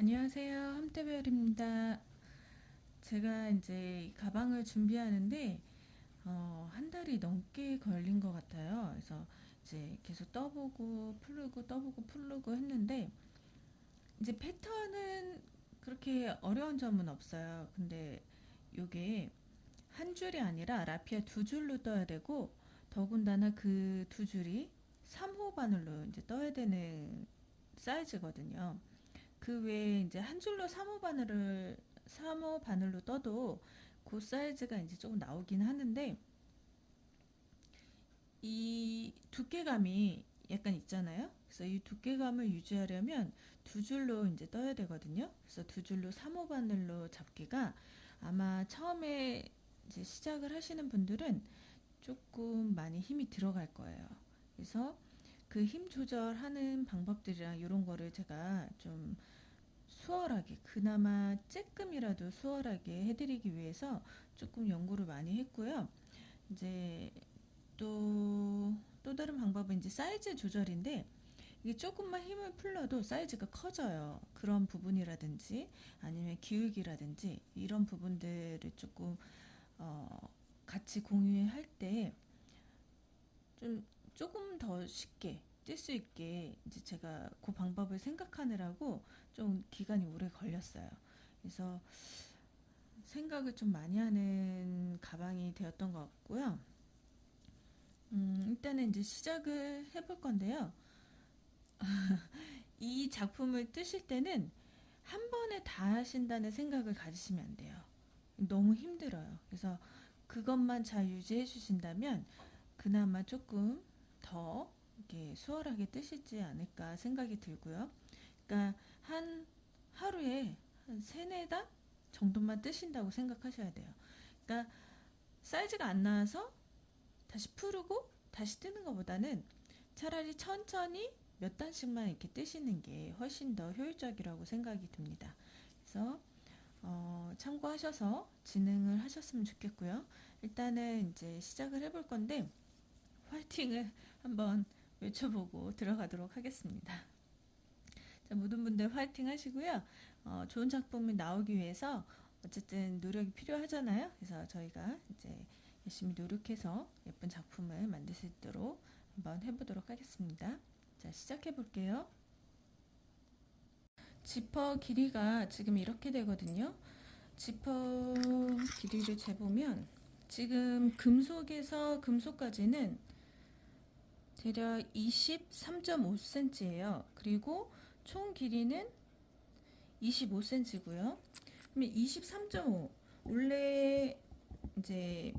안녕하세요. 함태별입니다. 제가 이제 이 가방을 준비하는데 한 달이 넘게 걸린 것 같아요. 그래서 이제 계속 떠보고 풀르고 떠보고 풀르고 했는데 이제 패턴은 그렇게 어려운 점은 없어요. 근데 요게 한 줄이 아니라 라피아 두 줄로 떠야 되고 더군다나 그 두 줄이 3호 바늘로 이제 떠야 되는 사이즈거든요. 그 외에 이제 한 줄로 3호 바늘로 떠도 그 사이즈가 이제 조금 나오긴 하는데 이 두께감이 약간 있잖아요. 그래서 이 두께감을 유지하려면 두 줄로 이제 떠야 되거든요. 그래서 두 줄로 3호 바늘로 잡기가 아마 처음에 이제 시작을 하시는 분들은 조금 많이 힘이 들어갈 거예요. 그래서 그 힘 조절하는 방법들이랑 이런 거를 제가 좀 수월하게 그나마 쬐끔이라도 수월하게 해드리기 위해서 조금 연구를 많이 했고요. 이제 또 다른 방법은 이제 사이즈 조절인데 이게 조금만 힘을 풀러도 사이즈가 커져요. 그런 부분이라든지 아니면 기울기라든지 이런 부분들을 조금 같이 공유할 때 좀 조금 더 쉽게 뛸 수 있게 이제 제가 그 방법을 생각하느라고 좀 기간이 오래 걸렸어요. 그래서 생각을 좀 많이 하는 가방이 되었던 것 같고요. 일단은 이제 시작을 해볼 건데요. 이 작품을 뜨실 때는 한 번에 다 하신다는 생각을 가지시면 안 돼요. 너무 힘들어요. 그래서 그것만 잘 유지해 주신다면 그나마 조금 더 이렇게 수월하게 뜨시지 않을까 생각이 들고요. 그러니까 한 하루에 한 세네 단 정도만 뜨신다고 생각하셔야 돼요. 그러니까 사이즈가 안 나와서 다시 풀고 다시 뜨는 것보다는 차라리 천천히 몇 단씩만 이렇게 뜨시는 게 훨씬 더 효율적이라고 생각이 듭니다. 그래서 참고하셔서 진행을 하셨으면 좋겠고요. 일단은 이제 시작을 해볼 건데 화이팅을 한번 외쳐보고 들어가도록 하겠습니다. 자, 모든 분들 화이팅 하시고요. 좋은 작품이 나오기 위해서 어쨌든 노력이 필요하잖아요. 그래서 저희가 이제 열심히 노력해서 예쁜 작품을 만들 수 있도록 한번 해보도록 하겠습니다. 자, 시작해 볼게요. 지퍼 길이가 지금 이렇게 되거든요. 지퍼 길이를 재보면 지금 금속에서 금속까지는 대략 23.5cm예요. 그리고 총 길이는 25cm고요. 그러면 23.5 원래 이제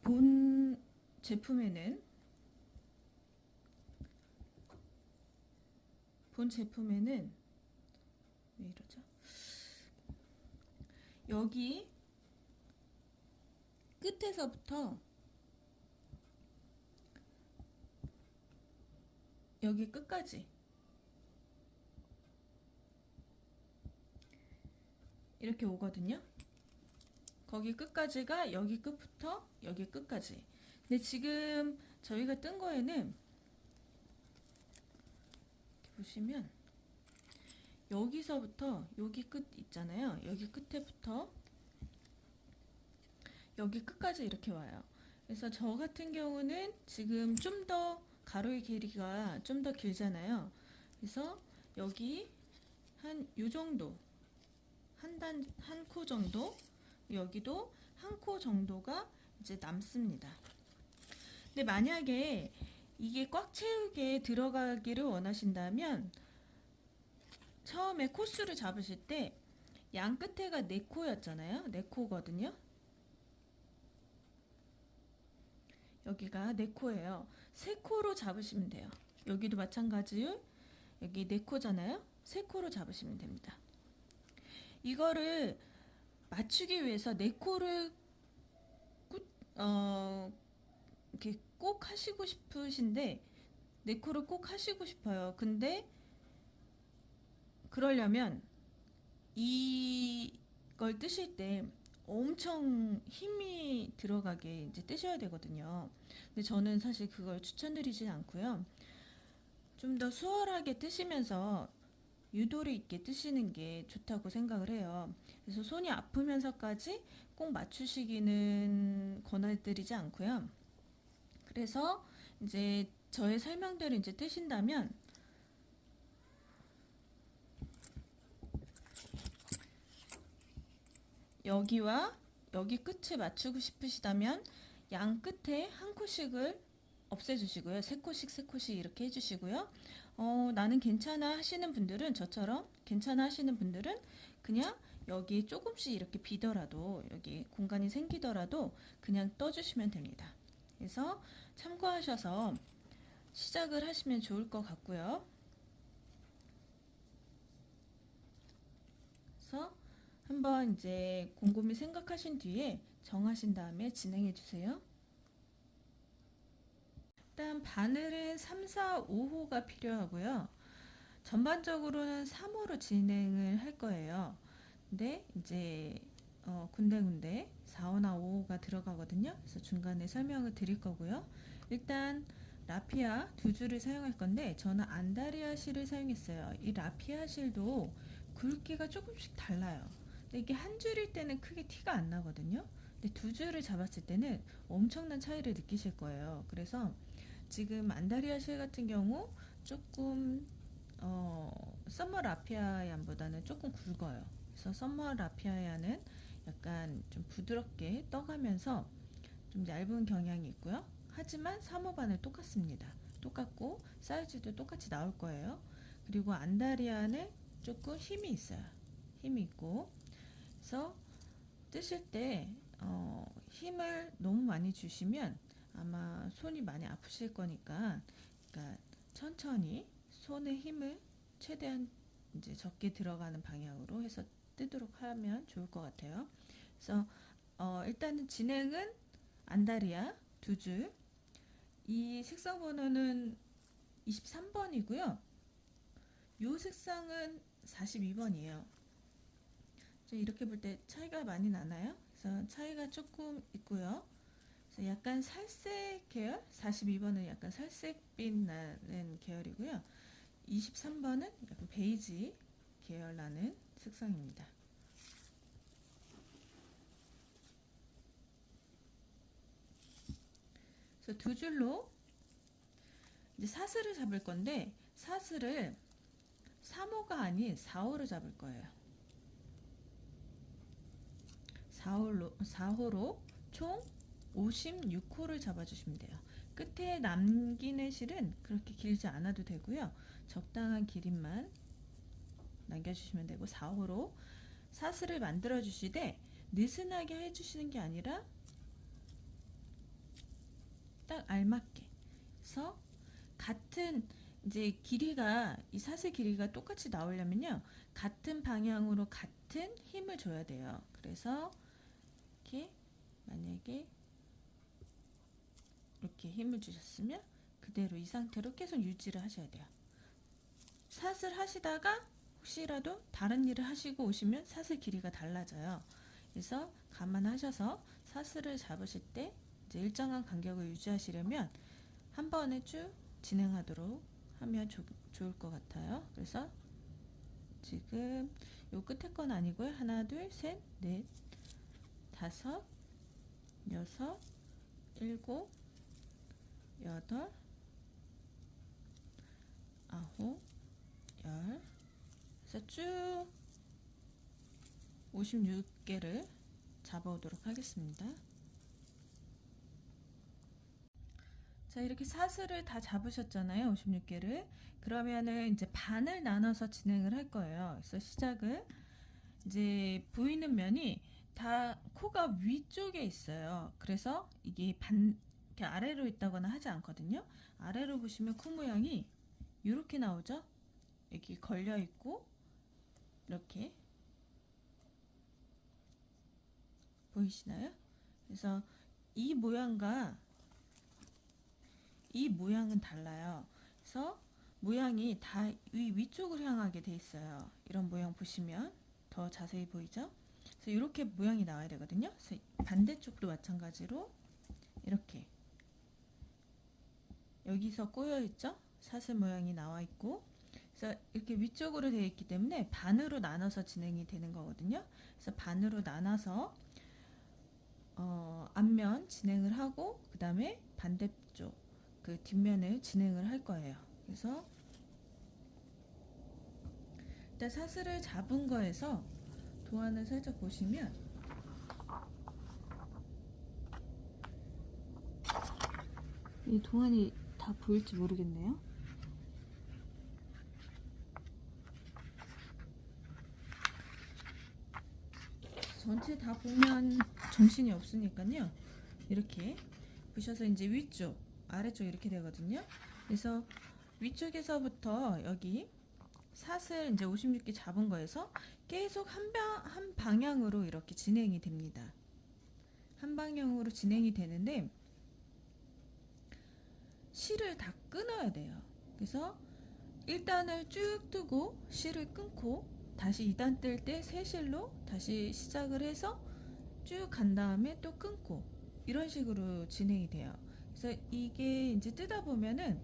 본 제품에는 본 제품에는 왜 이러죠? 여기 끝에서부터 여기 끝까지 이렇게 오거든요. 거기 끝까지가 여기 끝부터 여기 끝까지. 근데 지금 저희가 뜬 거에는 이렇게 보시면 여기서부터 여기 끝 있잖아요. 여기 끝에부터 여기 끝까지 이렇게 와요. 그래서 저 같은 경우는 지금 좀 더 가로의 길이가 좀 더 길잖아요. 그래서 여기 한 요 정도 한 코 정도 여기도 한 코 정도가 이제 남습니다. 근데 만약에 이게 꽉 채우게 들어가기를 원하신다면 처음에 코수를 잡으실 때 양 끝에가 4코였잖아요. 4코거든요. 여기가 4코예요. 3코로 잡으시면 돼요. 여기도 마찬가지요. 여기 4코잖아요. 3코로 잡으시면 됩니다. 이거를 맞추기 위해서 4코를 이렇게 꼭 하시고 싶으신데 4코를 꼭 하시고 싶어요. 근데 그러려면 이걸 뜨실 때 엄청 힘이 들어가게 이제 뜨셔야 되거든요. 근데 저는 사실 그걸 추천드리진 않고요. 좀 더 수월하게 뜨시면서 유도리 있게 뜨시는 게 좋다고 생각을 해요. 그래서 손이 아프면서까지 꼭 맞추시기는 권해드리지 않고요. 그래서 이제 저의 설명대로 이제 뜨신다면 여기와 여기 끝을 맞추고 싶으시다면 양 끝에 한 코씩을 없애주시고요. 세 코씩 세 코씩 이렇게 해주시고요. 나는 괜찮아 하시는 분들은 저처럼 괜찮아 하시는 분들은 그냥 여기 조금씩 이렇게 비더라도 여기 공간이 생기더라도 그냥 떠주시면 됩니다. 그래서 참고하셔서 시작을 하시면 좋을 것 같고요. 그래서 한번 이제 곰곰이 생각하신 뒤에 정하신 다음에 진행해 주세요. 일단 바늘은 3, 4, 5호가 필요하고요. 전반적으로는 3호로 진행을 할 거예요. 근데 이제 군데군데 4호나 5호가 들어가거든요. 그래서 중간에 설명을 드릴 거고요. 일단 라피아 두 줄을 사용할 건데 저는 안다리아 실을 사용했어요. 이 라피아 실도 굵기가 조금씩 달라요. 근데 이게 한 줄일 때는 크게 티가 안 나거든요. 근데 두 줄을 잡았을 때는 엄청난 차이를 느끼실 거예요. 그래서 지금 안다리아 실 같은 경우 조금 썸머 라피아얀보다는 조금 굵어요. 그래서 썸머 라피아얀은 약간 좀 부드럽게 떠가면서 좀 얇은 경향이 있고요. 하지만 3호반은 똑같습니다. 똑같고 사이즈도 똑같이 나올 거예요. 그리고 안다리아는 조금 힘이 있어요. 힘이 있고 그래서 뜨실 때 힘을 너무 많이 주시면 아마 손이 많이 아프실 거니까 그러니까 천천히 손의 힘을 최대한 이제 적게 들어가는 방향으로 해서 뜨도록 하면 좋을 것 같아요. 그래서 일단은 진행은 안다리아 두 줄. 이 색상 번호는 23번이고요. 이 색상은 42번이에요. 이렇게 볼 때 차이가 많이 나나요? 그래서 차이가 조금 있고요. 그래서 약간 살색 계열, 42번은 약간 살색빛 나는 계열이고요. 23번은 약간 베이지 계열 나는 색상입니다. 그래서 두 줄로 이제 사슬을 잡을 건데 사슬을 3호가 아닌 4호로 잡을 거예요. 4호로 총 56호를 잡아주시면 돼요. 끝에 남기는 실은 그렇게 길지 않아도 되고요. 적당한 길이만 남겨주시면 되고 4호로 사슬을 만들어 주시되 느슨하게 해주시는 게 아니라 딱 알맞게 해서 같은 이제 길이가 이 사슬 길이가 똑같이 나오려면요 같은 방향으로 같은 힘을 줘야 돼요. 그래서 이렇게 만약에 이렇게 힘을 주셨으면 그대로 이 상태로 계속 유지를 하셔야 돼요. 사슬 하시다가 혹시라도 다른 일을 하시고 오시면 사슬 길이가 달라져요. 그래서 감안하셔서 사슬을 잡으실 때 이제 일정한 간격을 유지하시려면 한 번에 쭉 진행하도록 하면 좋을 것 같아요. 그래서 지금 요 끝에 건 아니고요. 하나, 둘, 셋, 넷, 다섯, 여섯, 일곱, 여덟, 아홉, 열. 그래서 쭉 56개를 잡아오도록 하겠습니다. 자, 이렇게 사슬을 다 잡으셨잖아요. 56개를. 그러면은 이제 반을 나눠서 진행을 할 거예요. 그래서 시작을 이제 보이는 면이 다 코가 위쪽에 있어요. 그래서 이게 이렇게 아래로 있다거나 하지 않거든요. 아래로 보시면 코 모양이 이렇게 나오죠. 여기 걸려 있고 이렇게 보이시나요? 그래서 이 모양과 이 모양은 달라요. 그래서 모양이 다 위쪽을 향하게 돼 있어요. 이런 모양 보시면 더 자세히 보이죠? 그래서 이렇게 모양이 나와야 되거든요. 그래서 반대쪽도 마찬가지로 이렇게 여기서 꼬여 있죠? 사슬 모양이 나와 있고 그래서 이렇게 위쪽으로 되어 있기 때문에 반으로 나눠서 진행이 되는 거거든요. 그래서 반으로 나눠서 앞면 진행을 하고 그 다음에 반대쪽 그 뒷면을 진행을 할 거예요. 그래서 일단 사슬을 잡은 거에서 도안을 살짝 보시면 이 도안이 다 보일지 모르겠네요. 전체 다 보면 정신이 없으니까요. 이렇게 보셔서 이제 위쪽, 아래쪽 이렇게 되거든요. 그래서 위쪽에서부터 여기 사슬 이제 56개 잡은 거에서 계속 한 방향으로 이렇게 진행이 됩니다. 한 방향으로 진행이 되는데 실을 다 끊어야 돼요. 그래서 1단을 쭉 뜨고 실을 끊고 다시 2단 뜰 때 새 실로 다시 시작을 해서 쭉 간 다음에 또 끊고 이런 식으로 진행이 돼요. 그래서 이게 이제 뜨다 보면은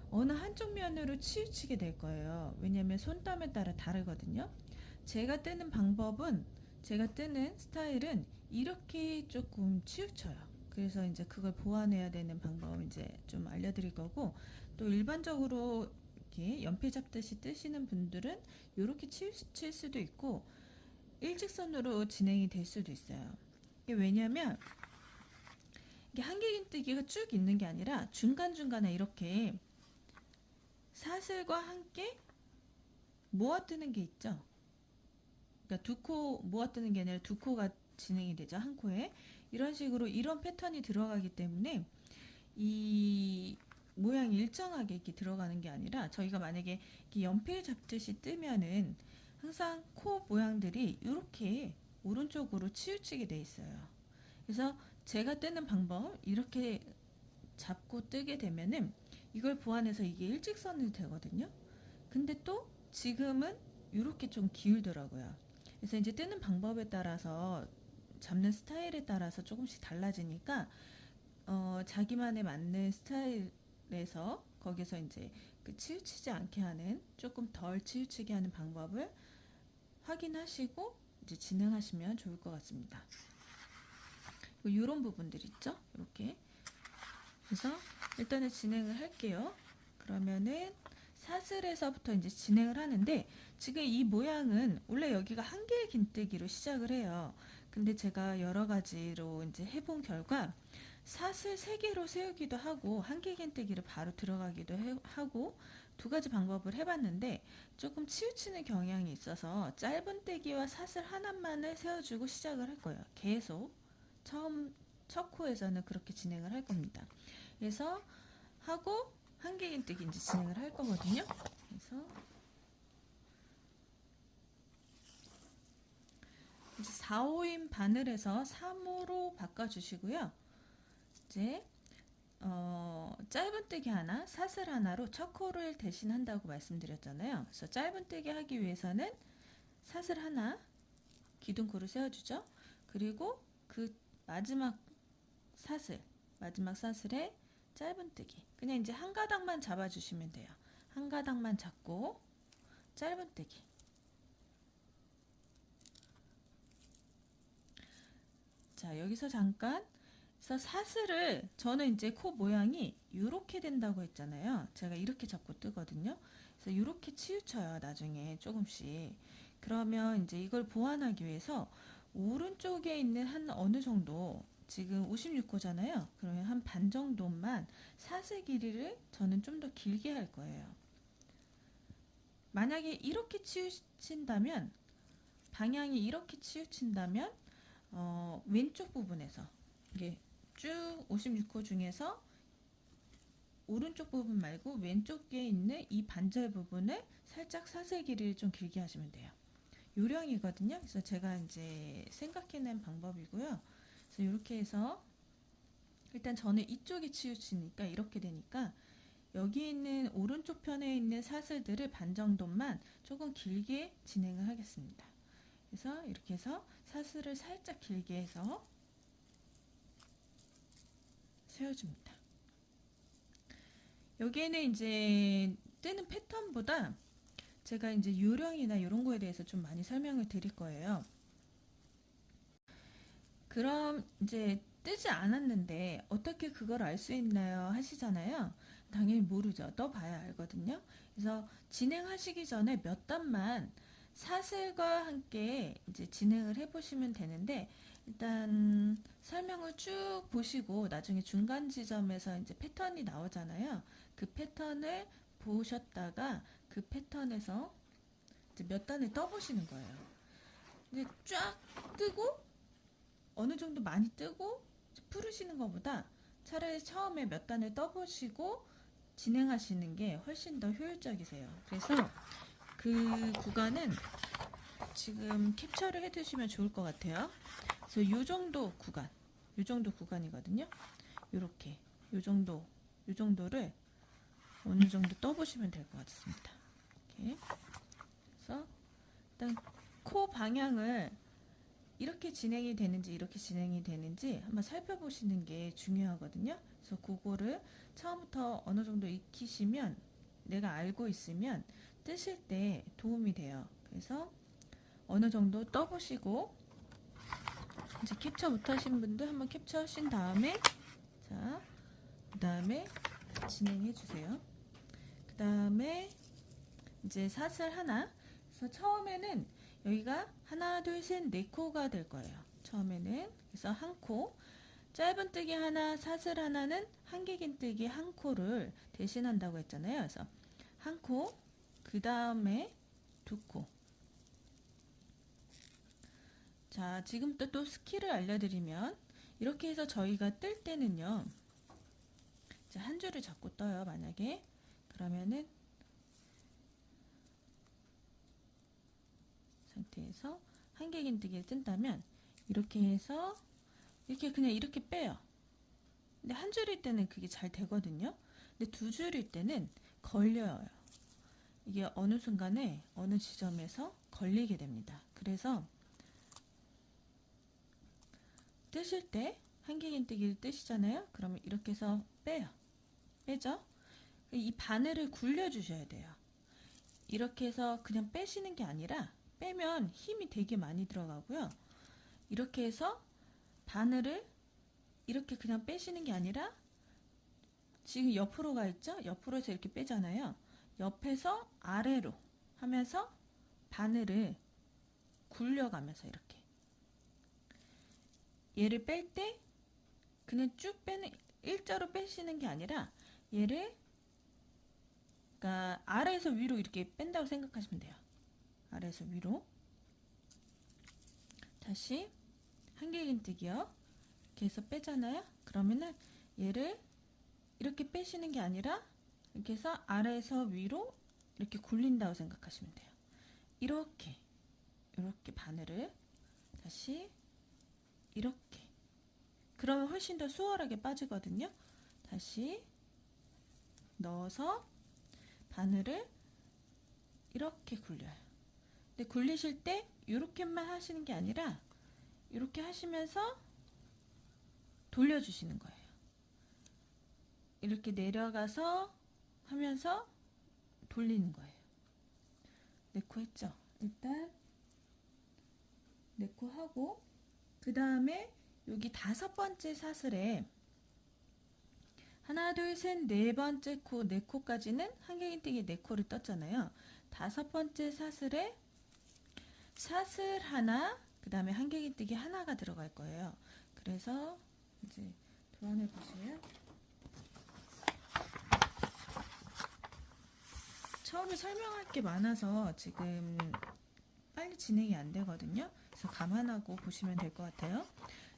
어느 한쪽 면으로 치우치게 될 거예요. 왜냐면 손땀에 따라 다르거든요. 제가 뜨는 방법은 제가 뜨는 스타일은 이렇게 조금 치우쳐요. 그래서 이제 그걸 보완해야 되는 방법을 이제 좀 알려드릴 거고, 또 일반적으로 이렇게 연필 잡듯이 뜨시는 분들은 이렇게 치우칠 수도 있고 일직선으로 진행이 될 수도 있어요. 이게 왜냐면 이게 한길긴뜨기가 쭉 있는 게 아니라 중간중간에 이렇게 사슬과 함께 모아뜨는 게 있죠. 그러니까 두 코 모아뜨는 게 아니라 두 코가 진행이 되죠. 한 코에. 이런 식으로 이런 패턴이 들어가기 때문에 이 모양이 일정하게 이렇게 들어가는 게 아니라 저희가 만약에 이렇게 연필 잡듯이 뜨면은 항상 코 모양들이 이렇게 오른쪽으로 치우치게 돼 있어요. 그래서 제가 뜨는 방법 이렇게 잡고 뜨게 되면은 이걸 보완해서 이게 일직선이 되거든요. 근데 또 지금은 이렇게 좀 기울더라고요. 그래서 이제 뜨는 방법에 따라서 잡는 스타일에 따라서 조금씩 달라지니까 자기만의 맞는 스타일에서 거기서 이제 그 치우치지 않게 하는 조금 덜 치우치게 하는 방법을 확인하시고 이제 진행하시면 좋을 것 같습니다. 이런 부분들 있죠? 이렇게. 그래서 일단은 진행을 할게요. 그러면은 사슬에서부터 이제 진행을 하는데 지금 이 모양은 원래 여기가 한길 긴뜨기로 시작을 해요. 근데 제가 여러 가지로 이제 해본 결과 사슬 3개로 세우기도 하고 한길 긴뜨기를 바로 들어가기도 하고 두 가지 방법을 해봤는데 조금 치우치는 경향이 있어서 짧은 떼기와 사슬 하나만을 세워주고 시작을 할 거예요. 계속 첫 코에서는 그렇게 진행을 할 겁니다. 그래서 하고 한길긴뜨기 이제 진행을 할 거거든요. 그래서 이제 4호인 바늘에서 3호로 바꿔주시고요. 이제 짧은뜨기 하나, 사슬 하나로 첫 코를 대신한다고 말씀드렸잖아요. 그래서 짧은뜨기 하기 위해서는 사슬 하나, 기둥코를 세워주죠. 그리고 그 마지막 사슬에 짧은뜨기. 그냥 이제 한 가닥만 잡아주시면 돼요. 한 가닥만 잡고 짧은뜨기. 자, 여기서 잠깐 그래서 사슬을 저는 이제 코 모양이 이렇게 된다고 했잖아요. 제가 이렇게 잡고 뜨거든요. 그래서 이렇게 치우쳐요. 나중에 조금씩. 그러면 이제 이걸 보완하기 위해서 오른쪽에 있는 한 어느 정도 지금 56코잖아요. 그러면 한 반 정도만 사슬 길이를 저는 좀 더 길게 할 거예요. 만약에 이렇게 치우친다면 방향이 이렇게 치우친다면 왼쪽 부분에서 이게 쭉 56코 중에서 오른쪽 부분 말고 왼쪽에 있는 이 반절 부분을 살짝 사슬 길이를 좀 길게 하시면 돼요. 요령이거든요. 그래서 제가 이제 생각해낸 방법이고요. 그래서 이렇게 해서 일단 저는 이쪽이 치우치니까 이렇게 되니까 여기 있는 오른쪽 편에 있는 사슬들을 반 정도만 조금 길게 진행을 하겠습니다. 그래서 이렇게 해서 사슬을 살짝 길게 해서 세워줍니다. 여기에는 이제 뜨는 패턴보다 제가 이제 요령이나 이런 거에 대해서 좀 많이 설명을 드릴 거예요. 그럼 이제 뜨지 않았는데 어떻게 그걸 알 수 있나요? 하시잖아요. 당연히 모르죠. 떠봐야 알거든요. 그래서 진행하시기 전에 몇 단만 사슬과 함께 이제 진행을 해보시면 되는데, 일단 설명을 쭉 보시고 나중에 중간 지점에서 이제 패턴이 나오잖아요. 그 패턴을 보셨다가 그 패턴에서 이제 몇 단을 떠보시는 거예요. 이제 쫙 뜨고 어느 정도 많이 뜨고 풀으시는 것보다 차라리 처음에 몇 단을 떠보시고 진행하시는 게 훨씬 더 효율적이세요. 그래서 그 구간은 지금 캡처를 해두시면 좋을 것 같아요. 그래서 요 정도 구간, 요 정도 구간이거든요. 요렇게, 요 정도를 어느 정도 떠보시면 될 것 같습니다. 이렇게. 그래서 일단 코 방향을 이렇게 진행이 되는지 이렇게 진행이 되는지 한번 살펴보시는 게 중요하거든요. 그래서 그거를 처음부터 어느 정도 익히시면, 내가 알고 있으면 뜨실 때 도움이 돼요. 그래서 어느 정도 떠보시고 이제 캡처부터 하신 분들 한번 캡처하신 다음에, 자, 그 다음에 진행해 주세요. 그 다음에 이제 사슬 하나. 그래서 처음에는 여기가 하나, 둘, 셋, 네 코가 될 거예요. 처음에는. 그래서 한 코, 짧은뜨기 하나, 사슬 하나는 한길긴뜨기 한 코를 대신한다고 했잖아요. 그래서 한 코, 그 다음에 두 코. 자, 지금부터 또 스킬을 알려드리면, 이렇게 해서 저희가 뜰 때는요, 이제 한 줄을 잡고 떠요. 만약에 그러면은 상태에서 한길긴뜨기를 뜬다면 이렇게 해서 이렇게 그냥 이렇게 빼요. 근데 한 줄일 때는 그게 잘 되거든요. 근데 두 줄일 때는 걸려요. 이게 어느 순간에 어느 지점에서 걸리게 됩니다. 그래서 뜨실 때 한길긴뜨기를 뜨시잖아요. 그러면 이렇게 해서 빼요. 빼죠? 이 바늘을 굴려 주셔야 돼요. 이렇게 해서 그냥 빼시는 게 아니라, 빼면 힘이 되게 많이 들어가고요. 이렇게 해서 바늘을 이렇게 그냥 빼시는 게 아니라, 지금 옆으로 가 있죠? 옆으로 해서 이렇게 빼잖아요. 옆에서 아래로 하면서 바늘을 굴려가면서 이렇게, 얘를 뺄 때 그냥 쭉 빼는, 일자로 빼시는 게 아니라 얘를, 그러니까 아래에서 위로 이렇게 뺀다고 생각하시면 돼요. 아래에서 위로. 다시 한길긴뜨기요. 이렇게 해서 빼잖아요. 그러면은 얘를 이렇게 빼시는 게 아니라 이렇게 해서 아래에서 위로 이렇게 굴린다고 생각하시면 돼요. 이렇게 바늘을 다시 이렇게, 그러면 훨씬 더 수월하게 빠지거든요. 다시 넣어서 바늘을 이렇게 굴려요. 근데 굴리실 때 이렇게만 하시는 게 아니라 이렇게 하시면서 돌려주시는 거예요. 이렇게 내려가서 하면서 돌리는 거예요. 네 코 했죠? 일단 네 코 하고, 그 다음에 여기 다섯 번째 사슬에 하나, 둘, 셋, 네 번째 코, 네 코까지는 한길긴뜨기 네 코를 떴잖아요. 다섯 번째 사슬에 사슬 하나, 그 다음에 한길긴뜨기 하나가 들어갈 거예요. 그래서 이제 도안해 보시면, 처음에 설명할 게 많아서 지금 빨리 진행이 안 되거든요. 그래서 감안하고 보시면 될 것 같아요.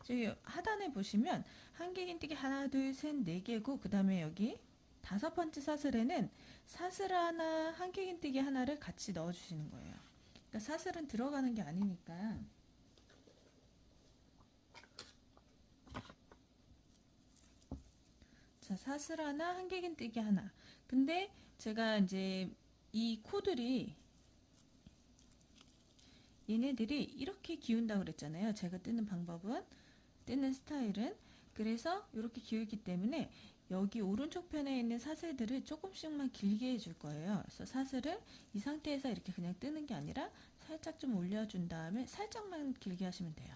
저기 하단에 보시면 한길긴뜨기 하나, 둘, 셋, 네 개고, 그 다음에 여기 다섯 번째 사슬에는 사슬 하나, 한길긴뜨기 하나를 같이 넣어주시는 거예요. 그러니까 사슬은 들어가는 게 아니니까. 자, 사슬 하나, 한길긴뜨기 하나. 근데 제가 이제 이 코들이, 얘네들이 이렇게 기운다고 그랬잖아요. 제가 뜨는 방법은, 뜨는 스타일은. 그래서 이렇게 기울기 때문에 여기 오른쪽 편에 있는 사슬들을 조금씩만 길게 해줄 거예요. 그래서 사슬을 이 상태에서 이렇게 그냥 뜨는 게 아니라 살짝 좀 올려준 다음에 살짝만 길게 하시면 돼요.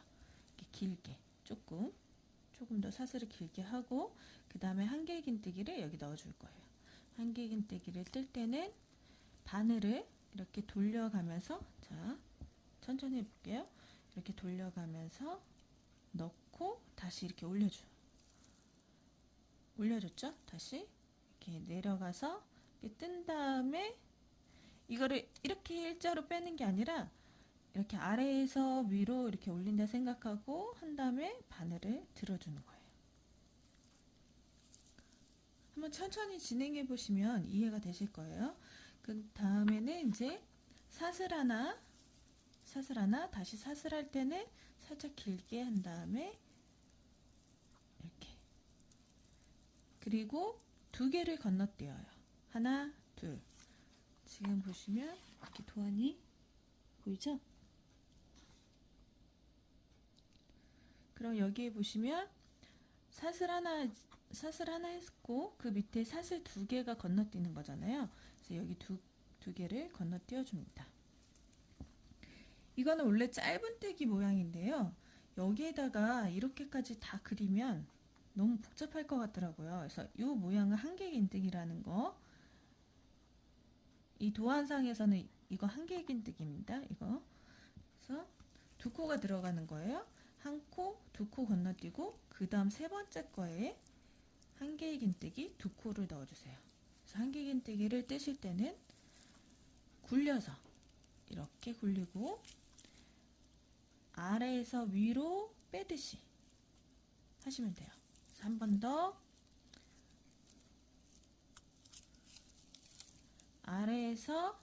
이렇게 길게 조금 더 사슬을 길게 하고, 그 다음에 한길긴뜨기를 여기 넣어줄 거예요. 한길긴뜨기를 뜰 때는 바늘을 이렇게 돌려가면서, 자, 천천히 해볼게요. 이렇게 돌려가면서 넣고 다시 이렇게 올려줬죠? 다시 이렇게 내려가서 이렇게 뜬 다음에 이거를 이렇게 일자로 빼는 게 아니라 이렇게 아래에서 위로 이렇게 올린다 생각하고 한 다음에 바늘을 들어주는 거예요. 한번 천천히 진행해 보시면 이해가 되실 거예요. 그 다음에는 이제 사슬 하나 다시 사슬할 때는 살짝 길게 한 다음에 이렇게, 그리고 두 개를 건너뛰어요. 하나, 둘. 지금 보시면 이렇게 도안이 보이죠? 그럼 여기에 보시면 사슬 하나 했고 그 밑에 사슬 두 개가 건너뛰는 거잖아요. 그래서 여기 두 개를 건너뛰어 줍니다. 이거는 원래 짧은뜨기 모양인데요. 여기에다가 이렇게까지 다 그리면 너무 복잡할 것 같더라고요. 그래서 이 모양은 한길긴뜨기라는 거, 이 도안상에서는 이거 한길긴뜨기입니다. 이거. 그래서 두 코가 들어가는 거예요. 한 코, 두 코 건너뛰고 그 다음 세 번째 거에 한길긴뜨기 두 코를 넣어주세요. 그래서 한길긴뜨기를 뜨실 때는 굴려서 이렇게 굴리고 아래에서 위로 빼듯이 하시면 돼요. 한 번 더 아래에서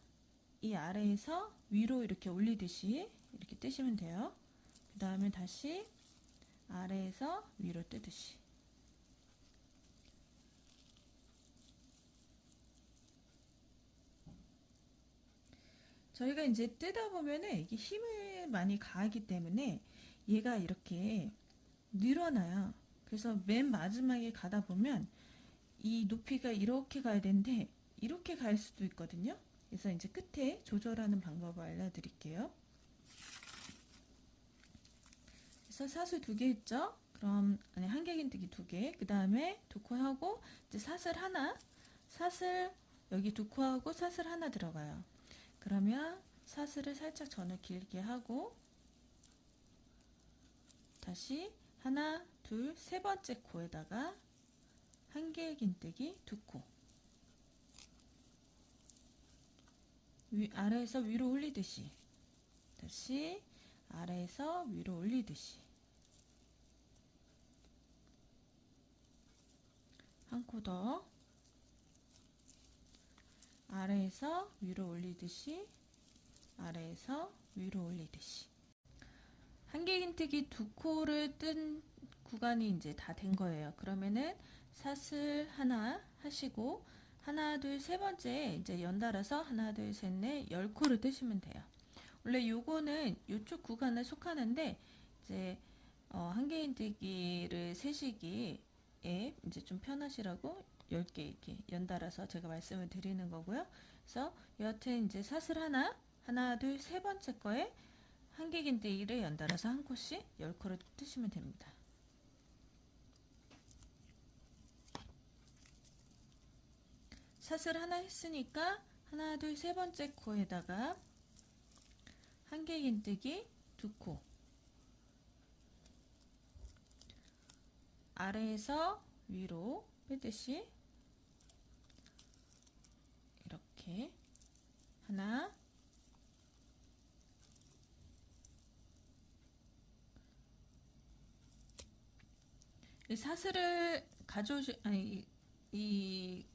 위로 이렇게 올리듯이 이렇게 뜨시면 돼요. 그 다음에 다시 아래에서 위로 뜨듯이. 저희가 이제 뜨다 보면은 이게 힘을 많이 가하기 때문에 얘가 이렇게 늘어나요. 그래서 맨 마지막에 가다 보면 이 높이가 이렇게 가야 되는데 이렇게 갈 수도 있거든요. 그래서 이제 끝에 조절하는 방법을 알려드릴게요. 그래서 사슬 두 개 했죠? 그럼 한길긴뜨기 두 개, 그 다음에 두 코 하고 이제 사슬 여기 두 코 하고 사슬 하나 들어가요. 그러면 사슬을 살짝 전을 길게 하고 다시 하나, 둘, 세 번째 코에다가 한길긴뜨기 두 코, 아래에서 위로 올리듯이, 다시 아래에서 위로 올리듯이, 한 코 더, 아래에서 위로 올리듯이, 아래에서 위로 올리듯이. 한길긴뜨기 두 코를 뜬 구간이 이제 다 된 거예요. 그러면은 사슬 하나 하시고 하나, 둘, 세 번째 이제 연달아서 하나, 둘, 셋, 넷, 10코를 뜨시면 돼요. 원래 요거는 요쪽 구간에 속하는데 이제 한길긴뜨기를 세시기에 이제 좀 편하시라고 10개 이렇게 연달아서 제가 말씀을 드리는 거고요. 그래서 여하튼 이제 사슬 하나, 둘, 세 번째 거에 한길긴뜨기를 연달아서 한 코씩 10코를 뜨시면 됩니다. 사슬 하나 했으니까 하나, 둘, 세 번째 코에다가 한길긴뜨기 두 코, 아래에서 위로 빼듯이 이렇게 하나, 이 사슬을 이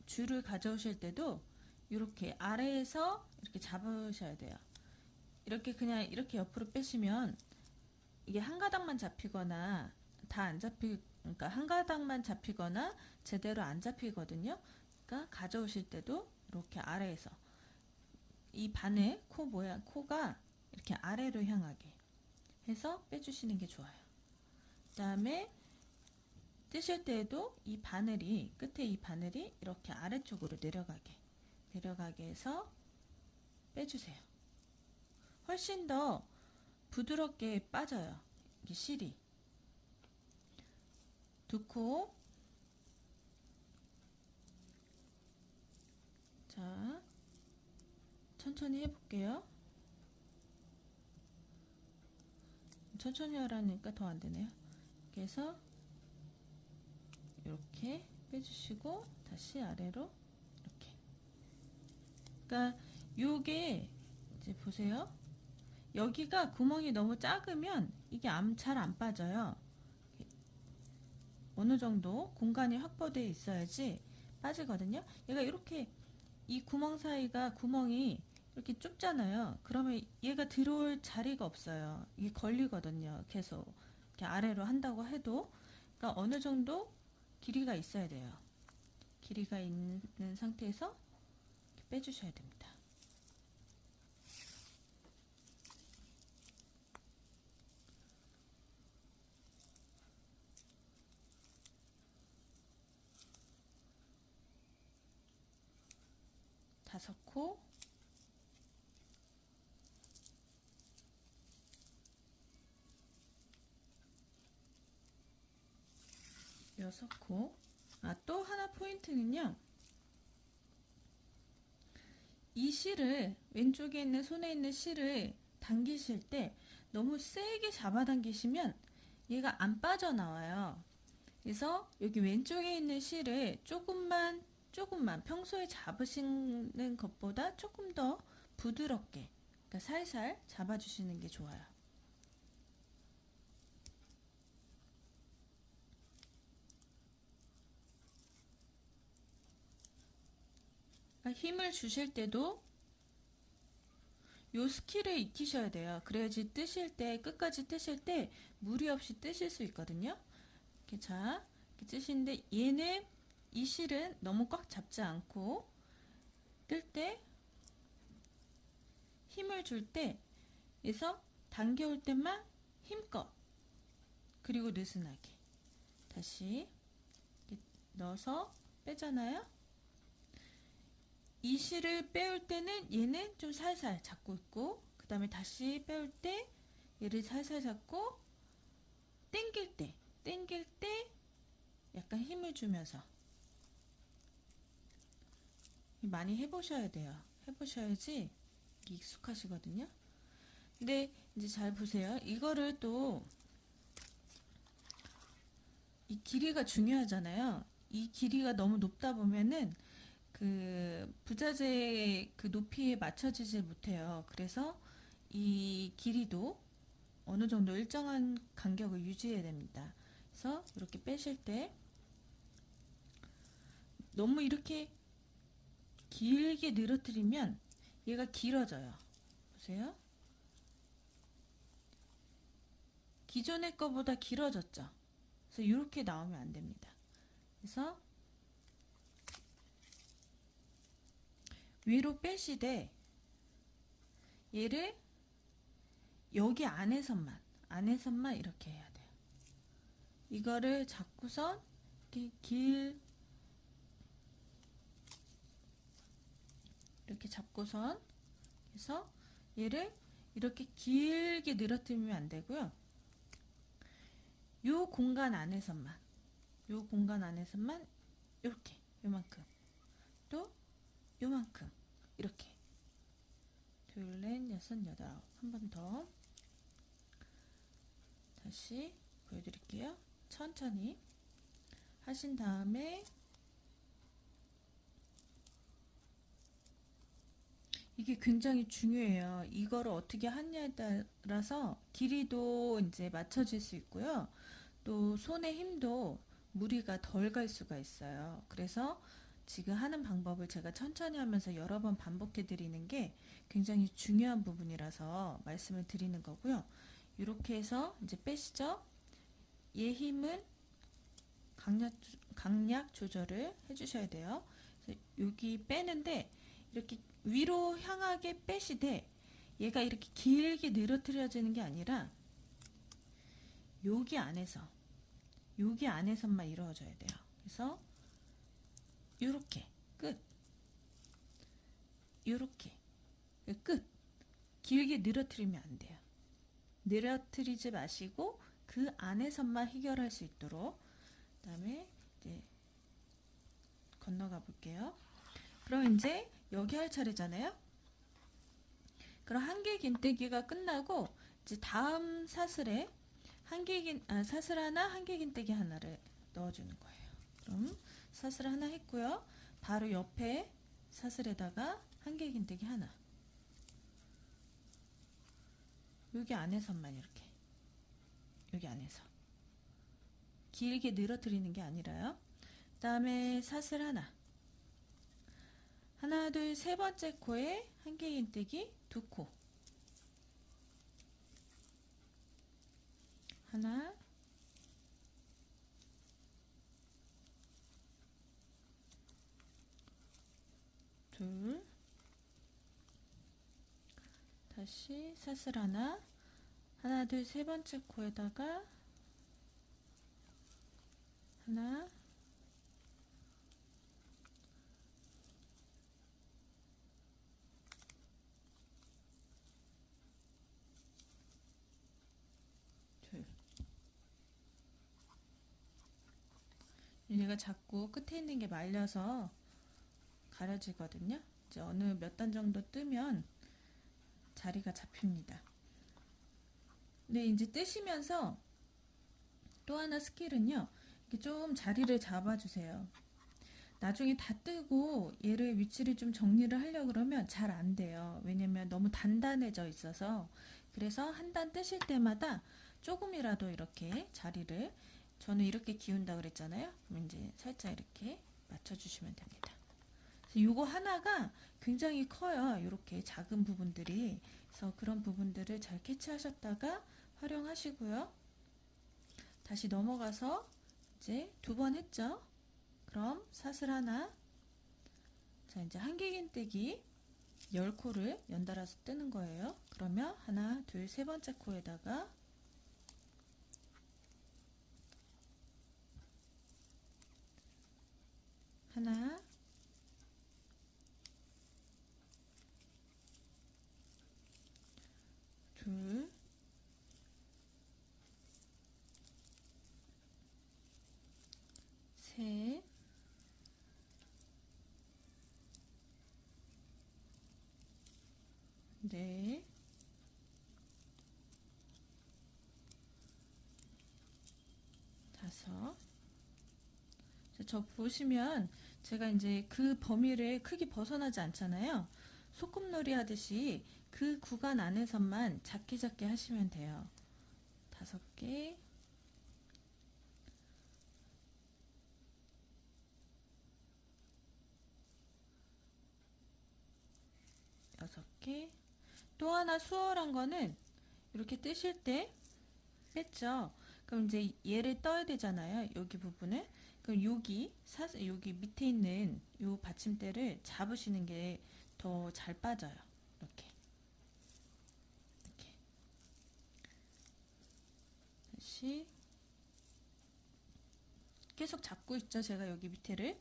줄을 가져오실 때도 이렇게 아래에서 이렇게 잡으셔야 돼요. 이렇게 그냥 이렇게 옆으로 빼시면 이게 한 가닥만 잡히거나 그러니까 한 가닥만 잡히거나 제대로 안 잡히거든요. 그러니까 가져오실 때도 이렇게 아래에서 이 바늘 코 모양 코가 이렇게 아래로 향하게 해서 빼주시는 게 좋아요. 그 다음에 뜨실 때에도 이 바늘이, 끝에 이 바늘이 이렇게 아래쪽으로 내려가게 해서 빼주세요. 훨씬 더 부드럽게 빠져요. 이게 실이. 두 코. 자, 천천히 해볼게요. 천천히 하라니까 더 안 되네요. 그래서 이렇게 빼주시고 다시 아래로 이렇게. 그러니까 요게 이제 보세요. 여기가 구멍이 너무 작으면 이게 잘 안 빠져요. 어느 정도 공간이 확보되어 있어야지 빠지거든요. 얘가 이렇게 이 구멍 사이가 구멍이 이렇게 좁잖아요. 그러면 얘가 들어올 자리가 없어요. 이게 걸리거든요. 계속 이렇게 아래로 한다고 해도. 그러니까 어느 정도 길이가 있어야 돼요. 길이가 있는 상태에서 이렇게 빼주셔야 됩니다. 다섯 코. 여섯 코. 또 하나 포인트는요. 이 실을, 왼쪽에 있는 손에 있는 실을 당기실 때 너무 세게 잡아당기시면 얘가 안 빠져나와요. 그래서 여기 왼쪽에 있는 실을 조금만 평소에 잡으시는 것보다 조금 더 부드럽게, 그러니까 살살 잡아주시는 게 좋아요. 그러니까 힘을 주실 때도 요 스킬을 익히셔야 돼요. 그래야지 뜨실 때, 끝까지 뜨실 때 무리 없이 뜨실 수 있거든요. 이렇게 자, 이렇게 뜨시는데 얘는, 이 실은 너무 꽉 잡지 않고 뜰 때 힘을 줄 때, 그래서 당겨올 때만 힘껏, 그리고 느슨하게 다시 이렇게 넣어서 빼잖아요. 이 실을 빼올 때는 얘는 좀 살살 잡고 있고, 그 다음에 다시 빼올 때 얘를 살살 잡고, 당길 때 약간 힘을 주면서. 많이 해보셔야 돼요. 해보셔야지 익숙하시거든요. 근데 이제 잘 보세요. 이거를 또, 이 길이가 중요하잖아요. 이 길이가 너무 높다 보면은 그 부자재의 그 높이에 맞춰지지 못해요. 그래서 이 길이도 어느 정도 일정한 간격을 유지해야 됩니다. 그래서 이렇게 빼실 때 너무 이렇게 길게 늘어뜨리면 얘가 길어져요. 보세요. 기존의 거보다 길어졌죠. 그래서 이렇게 나오면 안 됩니다. 그래서 위로 빼시되 얘를 여기 안에선만 이렇게 해야 돼요. 이거를 잡고선 이렇게 이렇게 잡고선 해서 얘를 이렇게 길게 늘어뜨리면 안 되고요. 요 공간 안에서만 이렇게, 요만큼, 또 요만큼, 이렇게. 둘, 넷, 여섯, 여덟, 아홉. 한 번 더 다시 보여드릴게요. 천천히 하신 다음에 이게 굉장히 중요해요. 이거를 어떻게 하냐에 따라서 길이도 이제 맞춰질 수 있고요. 또 손의 힘도 무리가 덜 갈 수가 있어요. 그래서 지금 하는 방법을 제가 천천히 하면서 여러 번 반복해 드리는 게 굉장히 중요한 부분이라서 말씀을 드리는 거고요. 이렇게 해서 이제 빼시죠. 얘 힘은 강약 조절을 해주셔야 돼요. 그래서 여기 빼는데 이렇게 위로 향하게 빼시되 얘가 이렇게 길게 늘어뜨려지는 게 아니라 여기 안에서 여기 안에서만 이루어져야 돼요. 그래서 요렇게 끝, 요렇게 끝. 길게 늘어뜨리면 안 돼요. 늘어뜨리지 마시고 그 안에서만 해결할 수 있도록. 그 다음에 이제 건너가 볼게요. 그럼 이제 여기 할 차례잖아요. 그럼 한개 긴뜨기가 끝나고 이제 다음 사슬에 사슬 하나, 한개 긴뜨기 하나를 넣어주는 거예요. 그럼 사슬 하나 했고요. 바로 옆에 사슬에다가 한개 긴뜨기 하나. 여기 안에서만 이렇게, 여기 안에서 길게 늘어뜨리는 게 아니라요. 그 다음에 사슬 하나, 하나, 둘, 세 번째 코에 한개 긴뜨기 두 코, 하나, 둘, 다시 사슬 하나, 하나, 둘, 세 번째 코에다가 하나, 둘. 얘가 자꾸 끝에 있는 게 말려서 가려지거든요. 이제 어느 몇 단 정도 뜨면 자리가 잡힙니다. 근데 이제 뜨시면서 또 하나 스킬은요. 이렇게 좀 자리를 잡아주세요. 나중에 다 뜨고 얘를 위치를 좀 정리를 하려고 그러면 잘 안 돼요. 왜냐면 너무 단단해져 있어서. 그래서 한 단 뜨실 때마다 조금이라도 이렇게 자리를, 저는 이렇게 기운다 그랬잖아요. 그럼 이제 살짝 이렇게 맞춰주시면 됩니다. 이거 하나가 굉장히 커요. 이렇게 작은 부분들이. 그래서 그런 부분들을 잘 캐치하셨다가 활용하시고요. 다시 넘어가서 이제 두 번 했죠. 그럼 사슬 하나, 자 이제 한개 긴뜨기 10코를 연달아서 뜨는 거예요. 그러면 하나, 둘, 세 번째 코에다가 하나, 둘, 셋, 넷, 다섯. 저 보시면 제가 이제 그 범위를 크게 벗어나지 않잖아요. 소꿉놀이 하듯이 그 구간 안에서만 작게 작게 하시면 돼요. 5개, 6개. 또 하나 수월한 거는 이렇게 뜨실 때 뺐죠. 그럼 이제 얘를 떠야 되잖아요. 여기 부분을. 그럼 여기 밑에 있는 요 받침대를 잡으시는 게 더 잘 빠져요. 이렇게. 이렇게. 다시 계속 잡고 있죠. 제가 여기 밑에를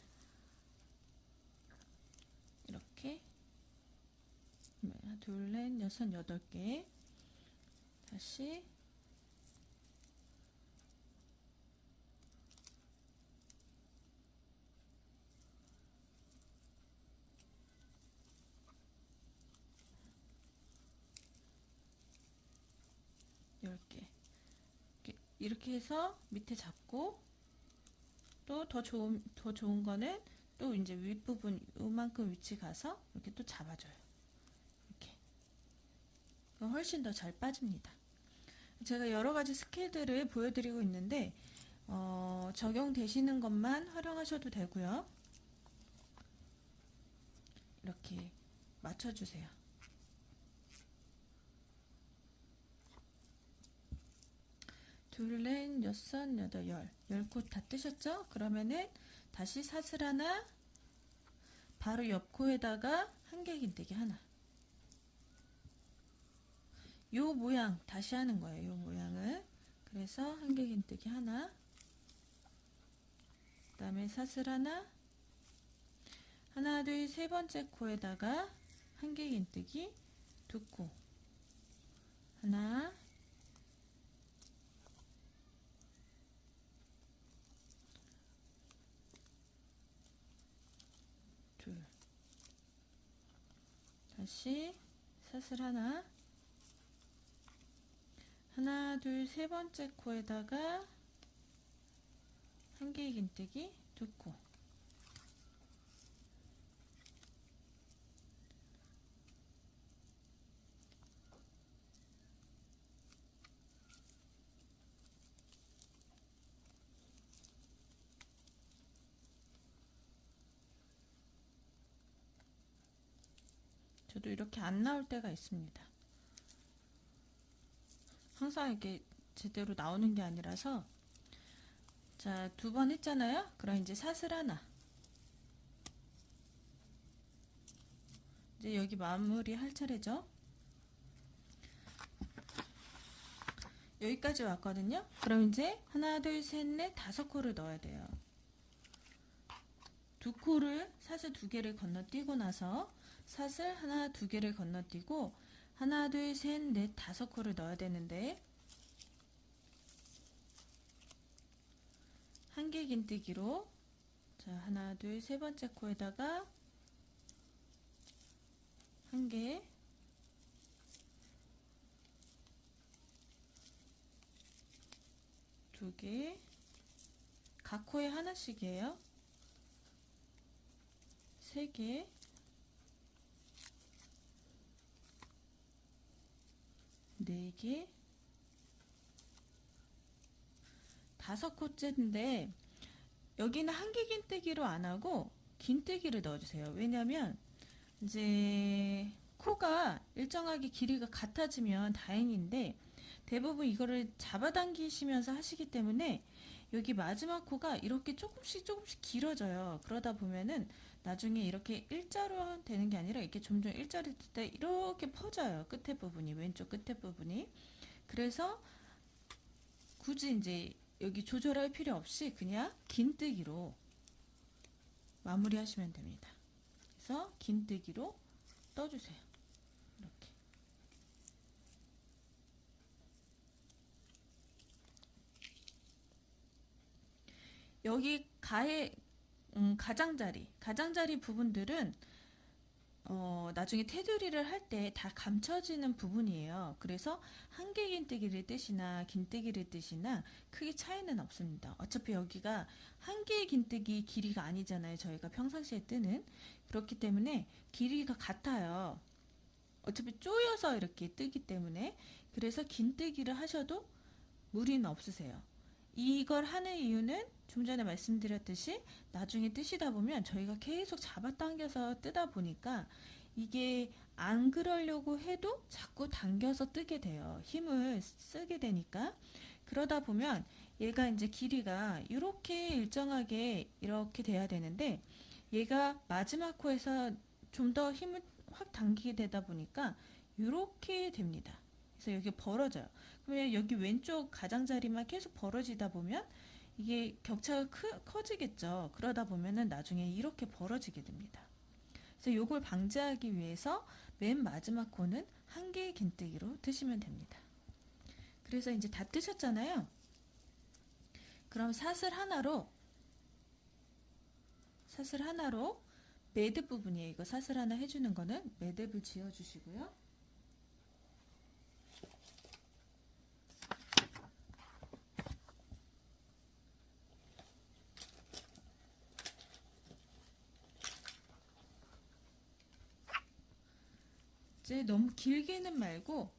이렇게 둘, 넷, 여섯, 8개. 다시 이렇게 이렇게 해서 밑에 잡고, 또 더 좋은 거는 또 이제 윗부분 요만큼 위치 가서 이렇게 또 잡아줘요. 이렇게. 그럼 훨씬 더 잘 빠집니다. 제가 여러 가지 스킬들을 보여드리고 있는데 적용되시는 것만 활용하셔도 되고요. 이렇게 맞춰주세요. 둘, 넷, 여섯, 여덟, 10코 다 뜨셨죠? 그러면은 다시 사슬 하나, 바로 옆 코에다가 한개 긴뜨기 하나. 요 모양 다시 하는 거예요. 요 모양을. 그래서 한개 긴뜨기 하나, 다음에 사슬 하나, 하나, 둘, 세 번째 코에다가 한 개 긴뜨기, 두 코, 하나, 둘, 다시 사슬 하나, 하나, 둘, 세 번째 코에다가 한 개 긴뜨기, 두 코, 저도 이렇게 안 나올 때가 있습니다. 항상 이렇게 제대로 나오는 게 아니라서. 자, 두 번 했잖아요. 그럼 이제 사슬 하나, 이제 여기 마무리 할 차례죠. 여기까지 왔거든요. 그럼 이제 하나, 둘, 셋, 넷, 다섯 코를 넣어야 돼요. 두 코를, 사슬 두 개를 건너뛰고 나서 사슬 하나, 두 개를 건너뛰고 하나, 둘, 셋, 넷, 다섯 코를 넣어야 되는데, 한 개 긴뜨기로, 자, 하나, 둘, 세 번째 코에다가 한 개, 두 개, 각 코에 하나씩이에요. 세 개, 네 개, 다섯 코째인데, 여기는 한 개 긴뜨기로 안 하고 긴뜨기를 넣어주세요. 왜냐면 이제 코가 일정하게 길이가 같아지면 다행인데, 대부분 이거를 잡아당기시면서 하시기 때문에 여기 마지막 코가 이렇게 조금씩 조금씩 길어져요. 그러다 보면은 나중에 이렇게 일자로 되는 게 아니라 이렇게 점점 일자로 될 때 이렇게 퍼져요. 끝에 부분이, 왼쪽 끝에 부분이. 그래서 굳이 이제 여기 조절할 필요 없이 그냥 긴뜨기로 마무리 하시면 됩니다. 그래서 긴뜨기로 떠주세요. 이렇게. 여기 가장자리 부분들은 나중에 테두리를 할 때 다 감춰지는 부분이에요. 그래서 한 개 긴뜨기를 뜨시나 긴뜨기를 뜨시나 크게 차이는 없습니다. 어차피 여기가 한 개의 긴뜨기 길이가 아니잖아요. 저희가 평상시에 뜨는. 그렇기 때문에 길이가 같아요. 어차피 쪼여서 이렇게 뜨기 때문에. 그래서 긴뜨기를 하셔도 무리는 없으세요. 이걸 하는 이유는 좀 전에 말씀드렸듯이 나중에 뜨시다 보면 저희가 계속 잡아당겨서 뜨다 보니까 이게 안 그러려고 해도 자꾸 당겨서 뜨게 돼요. 힘을 쓰게 되니까. 그러다 보면 얘가 이제 길이가 이렇게 일정하게 이렇게 돼야 되는데, 얘가 마지막 코에서 좀 더 힘을 확 당기게 되다 보니까 이렇게 됩니다. 그래서 여기 벌어져요. 그러면 여기 왼쪽 가장자리만 계속 벌어지다 보면 이게 격차가 커지겠죠. 그러다 보면은 나중에 이렇게 벌어지게 됩니다. 그래서 이걸 방지하기 위해서 맨 마지막 코는 한 개의 긴뜨기로 뜨시면 됩니다. 그래서 이제 다 뜨셨잖아요. 그럼 사슬 하나로 매듭 부분이에요. 이거 사슬 하나 해주는 거는 매듭을 지어주시고요. 이제 너무 길게는 말고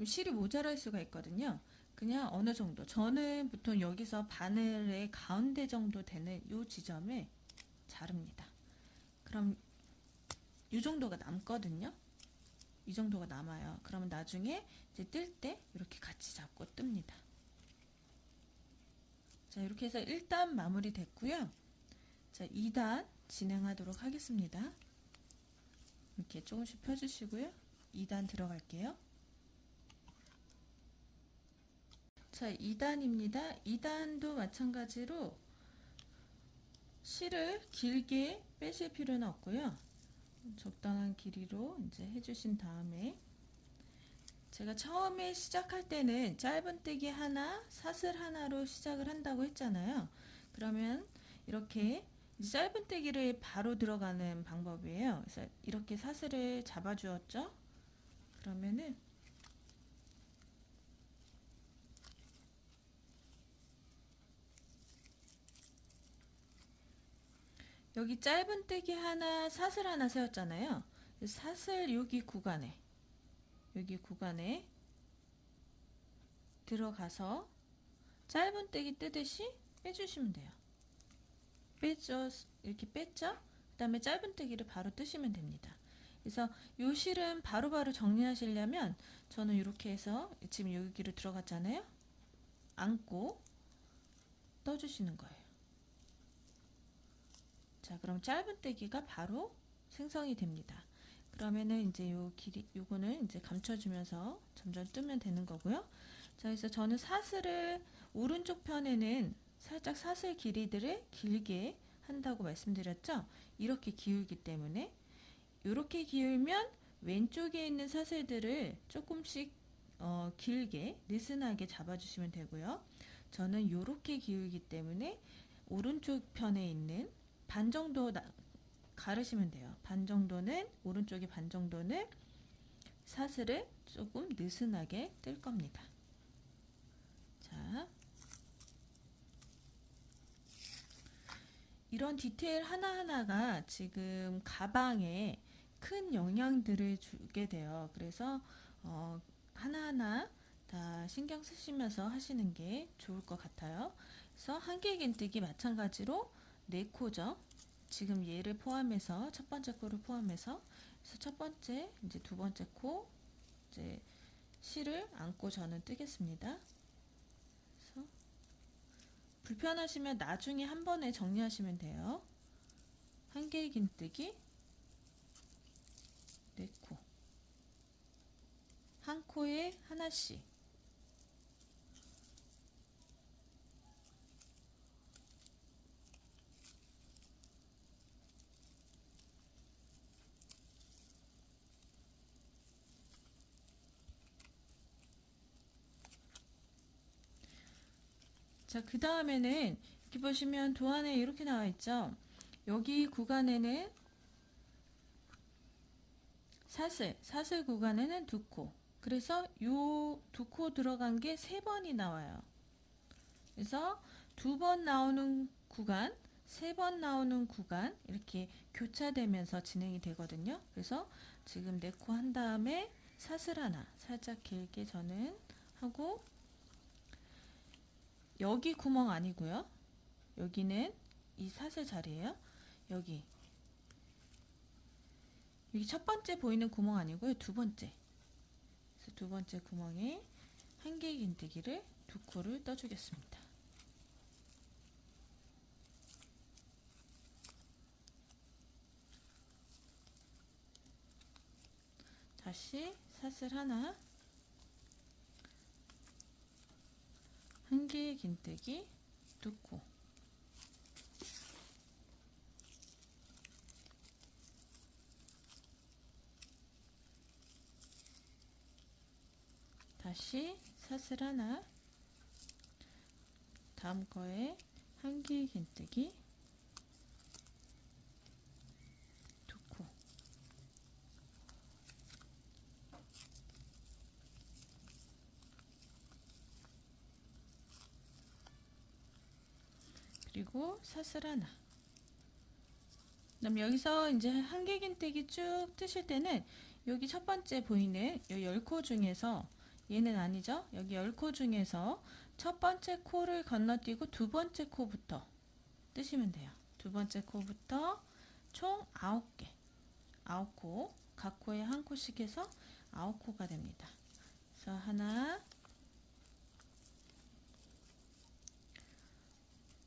실이 모자랄 수가 있거든요. 그냥 어느 정도, 저는 보통 여기서 바늘의 가운데 정도 되는 이 지점에 자릅니다. 그럼 이 정도가 남거든요. 이 정도가 남아요. 그러면 나중에 이제 뜰 때 이렇게 같이 잡고 뜹니다. 자, 이렇게 해서 1단 마무리 됐고요. 자, 2단 진행하도록 하겠습니다. 이렇게 조금씩 펴주시고요. 2단 들어갈게요. 자, 2단입니다. 2단도 마찬가지로 실을 길게 빼실 필요는 없고요. 적당한 길이로 이제 해주신 다음에, 제가 처음에 시작할 때는 짧은뜨기 하나, 사슬 하나로 시작을 한다고 했잖아요. 그러면 이렇게 짧은뜨기를 바로 들어가는 방법이에요. 그래서 이렇게 사슬을 잡아 주었죠. 그러면은 여기 짧은뜨기 하나, 사슬 하나 세웠잖아요. 사슬 여기 구간에 들어가서 짧은뜨기 뜨듯이 빼주시면 돼요. 빼죠. 이렇게 뺐죠? 그 다음에 짧은뜨기를 바로 뜨시면 됩니다. 그래서 요 실은 바로바로 정리하시려면 저는 이렇게 해서 지금 여기로 들어갔잖아요. 안고 떠주시는 거예요. 자, 그럼 짧은뜨기가 바로 생성이 됩니다. 그러면은 이제 요 길이, 요거는 이제 감춰주면서 점점 뜨면 되는 거고요. 자, 그래서 저는 사슬을 오른쪽 편에는 살짝 사슬 길이들을 길게 한다고 말씀드렸죠. 이렇게 기울기 때문에 이렇게 기울면 왼쪽에 있는 사슬들을 조금씩 길게 느슨하게 잡아주시면 되고요. 저는 이렇게 기울기 때문에 오른쪽 편에 있는 반 정도 가르시면 돼요. 반 정도는 오른쪽에 반 정도는 사슬을 조금 느슨하게 뜰 겁니다. 자, 이런 디테일 하나하나가 지금 가방에 큰 영향들을 주게 돼요. 그래서 하나하나 다 신경 쓰시면서 하시는 게 좋을 것 같아요. 그래서 한길긴뜨기 마찬가지로 4코죠. 지금 얘를 포함해서 첫 번째 코를 포함해서, 그래서 첫 번째, 이제 두 번째 코, 이제 실을 안고 저는 뜨겠습니다. 그래서 불편하시면 나중에 한 번에 정리하시면 돼요. 한길긴뜨기 4코, 한 코에 하나씩. 자, 그 다음에는 이렇게 보시면 도안에 이렇게 나와 있죠. 여기 구간에는 사슬 구간에는 2코. 그래서 요 2코 들어간 게 3번이 나와요. 그래서 2번 나오는 구간, 3번 나오는 구간 이렇게 교차되면서 진행이 되거든요. 그래서 지금 4코 한 다음에 사슬 하나 살짝 길게 저는 하고, 여기 구멍 아니고요. 여기는 이 사슬 자리예요. 여기 첫 번째 보이는 구멍 아니고요. 두 번째. 그래서 두 번째 구멍에 한길긴뜨기를 2코를 떠주겠습니다. 다시 사슬 하나, 한길긴뜨기 2코. 다시 사슬 하나, 다음 거에 한길긴뜨기 2코. 그리고 사슬 하나. 그럼 여기서 이제 한길긴뜨기 쭉 뜨실 때는 여기 첫 번째 보이는 이 10코 중에서, 얘는 아니죠? 여기 10코 중에서 첫 번째 코를 건너뛰고 두 번째 코부터 뜨시면 돼요. 두 번째 코부터 총 9개, 9코, 각 코에 한 코씩 해서 9코가 됩니다. 그래서 하나,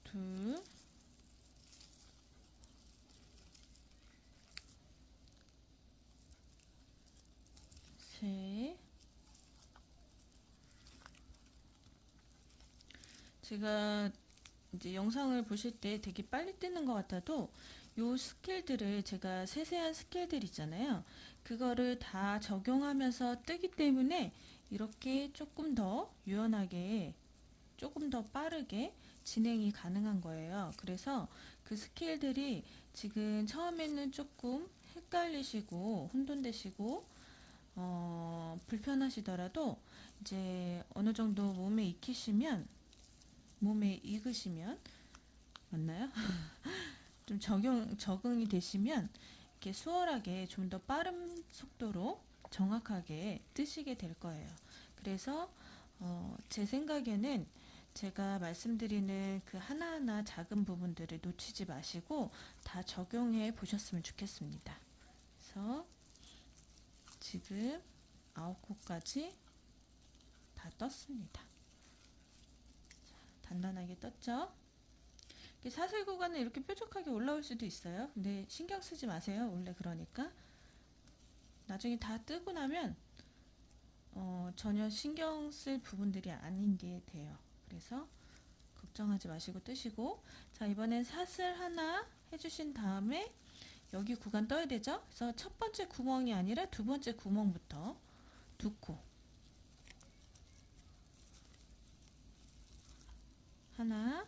둘, 셋. 제가 이제 영상을 보실 때 되게 빨리 뜨는 것 같아도 요 스킬들을 제가 세세한 스킬들 있잖아요. 그거를 다 적용하면서 뜨기 때문에 이렇게 조금 더 유연하게 조금 더 빠르게 진행이 가능한 거예요. 그래서 그 스킬들이 지금 처음에는 조금 헷갈리시고 혼돈되시고 불편하시더라도 이제 어느 정도 몸에 익으시면 맞나요? 좀 적응이 되시면 이렇게 수월하게 좀 더 빠른 속도로 정확하게 뜨시게 될 거예요. 그래서 제 생각에는 제가 말씀드리는 그 하나하나 작은 부분들을 놓치지 마시고 다 적용해 보셨으면 좋겠습니다. 그래서 지금 9코까지 다 떴습니다. 단단하게 떴죠? 사슬 구간은 이렇게 뾰족하게 올라올 수도 있어요. 근데 신경 쓰지 마세요. 원래 그러니까. 나중에 다 뜨고 나면 전혀 신경 쓸 부분들이 아닌 게 돼요. 그래서 걱정하지 마시고 뜨시고, 자, 이번엔 사슬 하나 해주신 다음에 여기 구간 떠야 되죠? 그래서 첫 번째 구멍이 아니라 두 번째 구멍부터 두 코. 하나.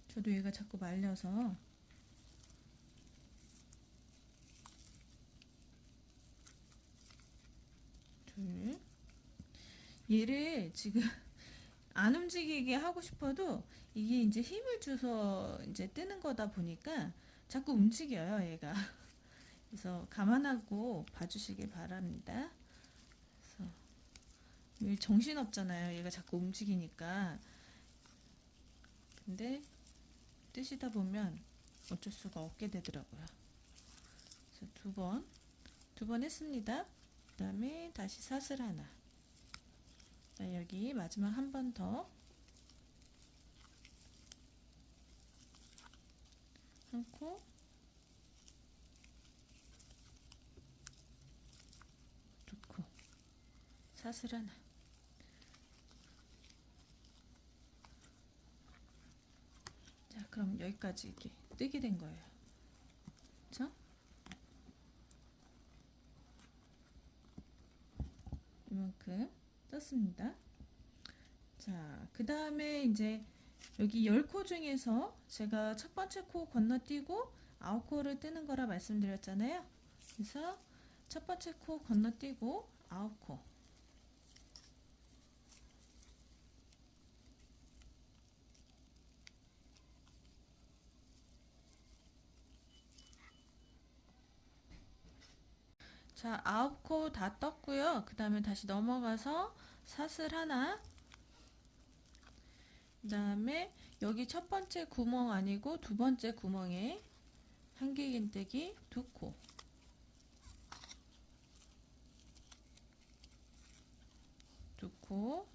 저도 얘가 자꾸 말려서. 둘. 얘를 지금 안 움직이게 하고 싶어도 이게 이제 힘을 줘서 이제 뜨는 거다 보니까 자꾸 움직여요, 얘가. 그래서 감안하고 봐주시길 바랍니다. 그래서 정신 없잖아요, 얘가 자꾸 움직이니까. 근데 뜨시다 보면 어쩔 수가 없게 되더라고요. 그래서 두 번 했습니다. 그 다음에 다시 사슬 하나. 자, 여기 마지막 한 번 더. 한 코. 두 코. 사슬 하나. 자, 그럼 여기까지 이렇게 뜨게 된 거예요. 그쵸? 이만큼 떴습니다. 자, 그 다음에 이제 여기 10코 중에서 제가 첫 번째 코 건너뛰고 9코를 뜨는 거라 말씀드렸잖아요. 그래서 첫 번째 코 건너뛰고 9코. 자, 9코 다 떴고요. 그 다음에 다시 넘어가서 사슬 하나. 그 다음에 여기 첫 번째 구멍 아니고 두 번째 구멍에 한길긴뜨기 두 코. 두 코.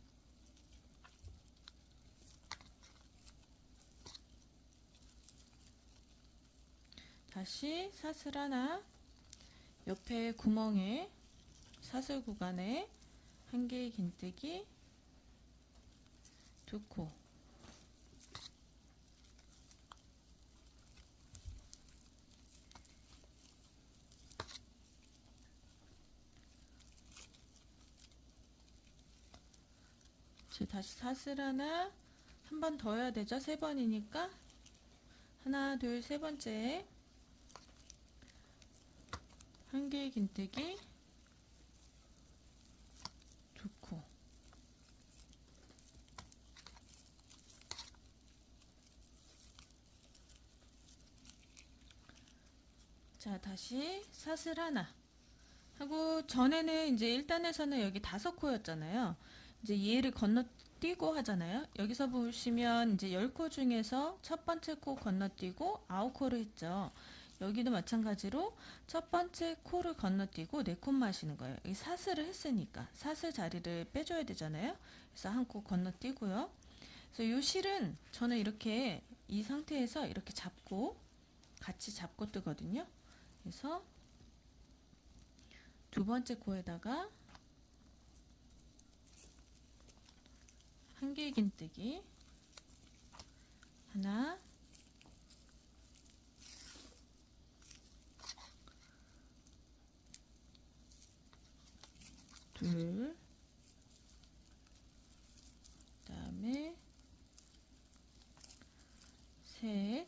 다시 사슬 하나. 옆에 구멍에 사슬 구간에 한길긴뜨기 두 코. 다시 사슬 하나. 한 번 더 해야 되죠? 세 번이니까. 하나, 둘, 세 번째. 한길긴뜨기 두 코. 자, 다시 사슬 하나. 하고 전에는 이제 1단에서는 여기 5코였잖아요. 이제 얘를 건너뛰고 하잖아요. 여기서 보시면 이제 10코 중에서 첫 번째 코 건너뛰고 9코를 했죠. 여기도 마찬가지로 첫 번째 코를 건너뛰고 4코 마시는 거예요. 이 사슬을 했으니까 사슬 자리를 빼줘야 되잖아요. 그래서 한 코 건너뛰고요. 그래서 이 실은 저는 이렇게 이 상태에서 이렇게 잡고 같이 잡고 뜨거든요. 그래서 두 번째 코에다가 한길긴뜨기 하나, 둘, 그다음에 셋.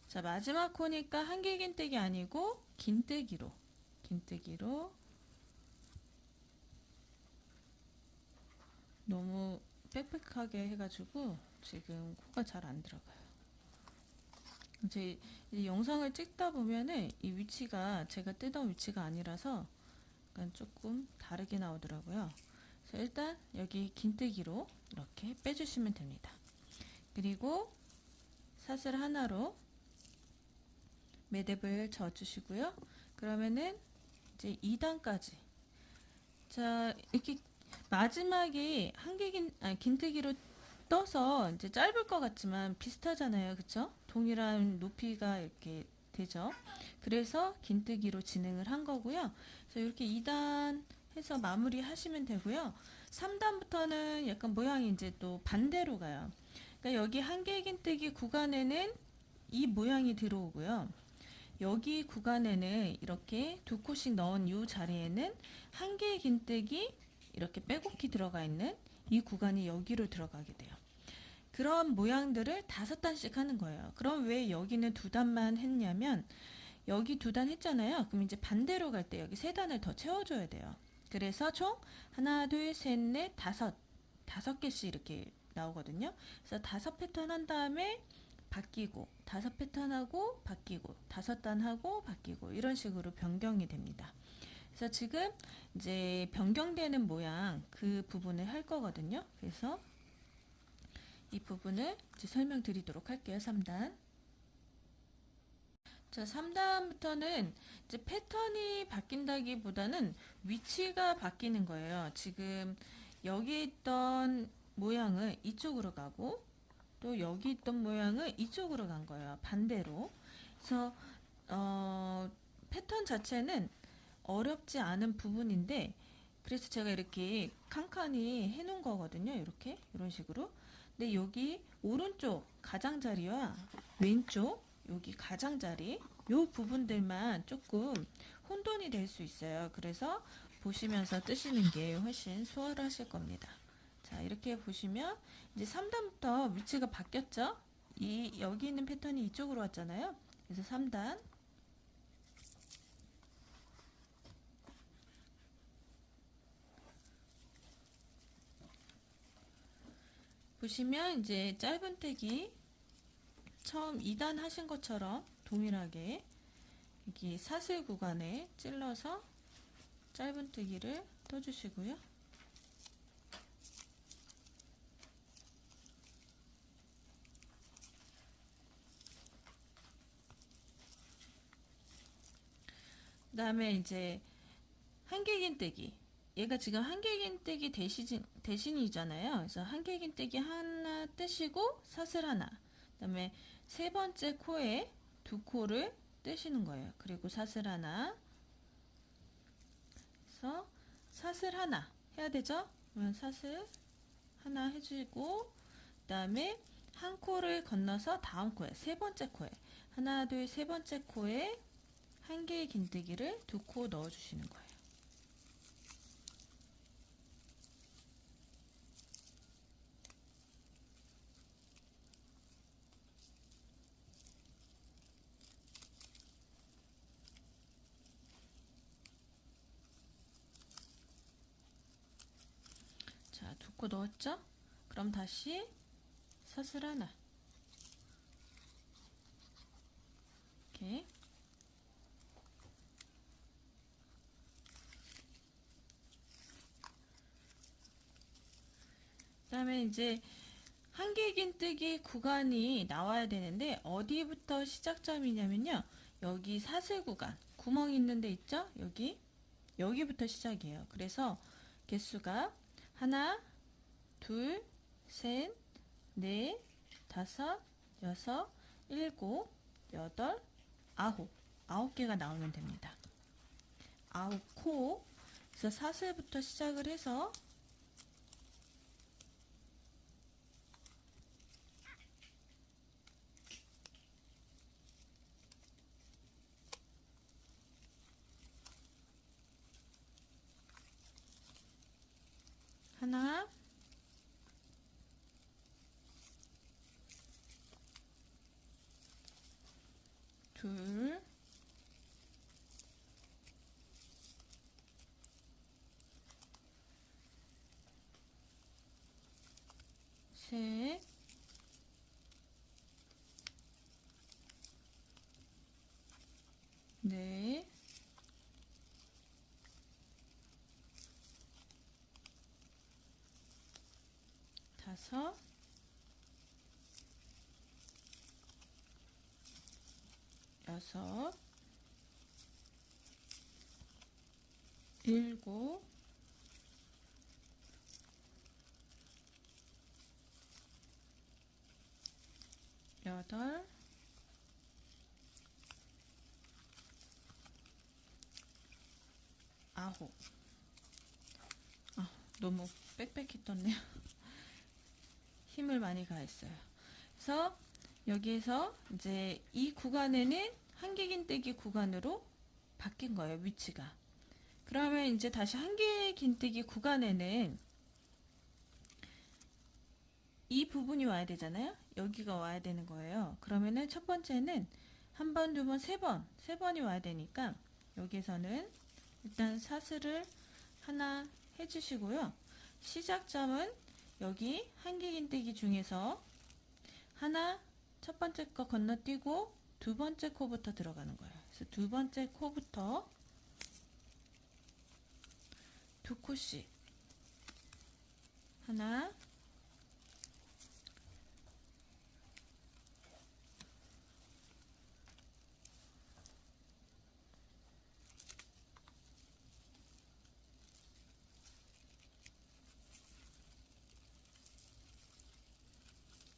자, 마지막 코니까 한길 긴뜨기 아니고 긴뜨기로 너무 빽빽하게 해가지고 지금 코가 잘 안 들어가요. 이제 이 영상을 찍다 보면은 이 위치가 제가 뜨던 위치가 아니라서 약간 조금 다르게 나오더라고요. 그래서 일단 여기 긴뜨기로 이렇게 빼주시면 됩니다. 그리고 사슬 하나로 매듭을 져주시고요. 그러면은 이제 2단까지, 자, 이렇게 마지막에 긴뜨기로 떠서 이제 짧을 것 같지만 비슷하잖아요. 그쵸? 동일한 높이가 이렇게 되죠. 그래서 긴뜨기로 진행을 한 거고요. 그래서 이렇게 2단 해서 마무리 하시면 되고요. 3단부터는 약간 모양이 이제 또 반대로 가요. 그러니까 여기 한길 긴뜨기 구간에는 이 모양이 들어오고요. 여기 구간에는 이렇게 두 코씩 넣은 이 자리에는 한길 긴뜨기 이렇게 빼곡히 들어가 있는 이 구간이 여기로 들어가게 돼요. 그런 모양들을 5단씩 하는 거예요. 그럼 왜 여기는 2단만 했냐면 여기 2단 했잖아요. 그럼 이제 반대로 갈 때 여기 3단을 더 채워줘야 돼요. 그래서 총 하나, 둘, 셋, 넷, 다섯 개씩 이렇게 나오거든요. 그래서 5패턴 한 다음에 바뀌고 5패턴 하고 바뀌고 5단 하고 바뀌고 이런 식으로 변경이 됩니다. 그래서 지금 이제 변경되는 모양 그 부분을 할 거거든요. 그래서 이 부분을 이제 설명드리도록 할게요. 3단. 자, 3단부터는 이제 패턴이 바뀐다기보다는 위치가 바뀌는 거예요. 지금 여기 있던 모양을 이쪽으로 가고 또 여기 있던 모양을 이쪽으로 간 거예요. 반대로. 그래서 패턴 자체는 어렵지 않은 부분인데 그래서 제가 이렇게 칸칸이 해 놓은 거거든요. 이렇게 이런 식으로. 근데 여기 오른쪽 가장자리와 왼쪽 여기 가장자리 요 부분들만 조금 혼돈이 될 수 있어요. 그래서 보시면서 뜨시는 게 훨씬 수월하실 겁니다. 자, 이렇게 보시면 이제 3단부터 위치가 바뀌었죠? 여기 있는 패턴이 이쪽으로 왔잖아요. 그래서 3단 보시면 이제 짧은뜨기 처음 2단 하신 것처럼 동일하게 여기 사슬 구간에 찔러서 짧은뜨기를 떠주시고요. 그 다음에 이제 한길긴뜨기, 얘가 지금 한길긴뜨기 대신이잖아요. 그래서 한길긴뜨기 하나 뜨시고 사슬 하나, 그 다음에 세 번째 코에 2코를 뜨시는 거예요. 그리고 사슬 하나, 그래서 사슬 하나 해야 되죠. 그러면 사슬 하나 해주고 그 다음에 한 코를 건너서 다음 코에 세 번째 코에 하나 둘 세 번째 코에 한 개의 긴뜨기를 2코 넣어주시는 거예요. 자, 2코 넣었죠? 그럼 다시 사슬 하나 이렇게 그 다음에 이제 한길긴뜨기 구간이 나와야 되는데 어디부터 시작점이냐면요, 여기 사슬 구간 구멍 있는 데 있죠? 여기부터 시작이에요. 그래서 개수가 하나 둘 셋 넷 다섯 여섯 일곱 여덟 아홉 개가 나오면 됩니다. 9코. 그래서 사슬부터 시작을 해서 하나, 둘, 셋, 넷, 다섯, 여섯, 일곱, 여덟, 아홉. 너무 빽빽히 떴네요. 힘을 많이 가했어요. 그래서 여기에서 이제 이 구간에는 한길긴뜨기 구간으로 바뀐 거예요, 위치가. 그러면 이제 다시 한길긴뜨기 구간에는 이 부분이 와야 되잖아요. 여기가 와야 되는 거예요. 그러면은 첫 번째는 한 번, 두 번, 세 번이 와야 되니까 여기서는 일단 사슬을 하나 해주시고요. 시작점은 여기 한길긴뜨기 중에서 하나, 첫 번째 거 건너뛰고 두 번째 코부터 들어가는 거예요. 그래서 두 번째 코부터 두 코씩 하나,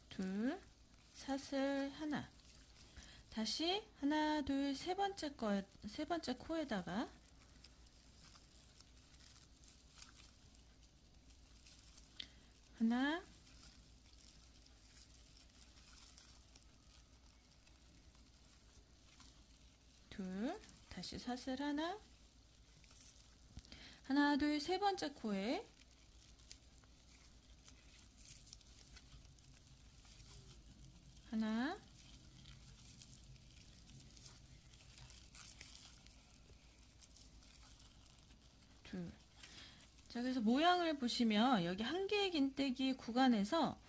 둘, 사슬 하나. 다시 하나, 둘, 세 번째 코에다가 하나, 둘, 다시 사슬 하나, 하나, 둘, 세 번째 코에 하나, 둘. 자, 그래서 모양을 보시면 여기 한길긴뜨기 구간에서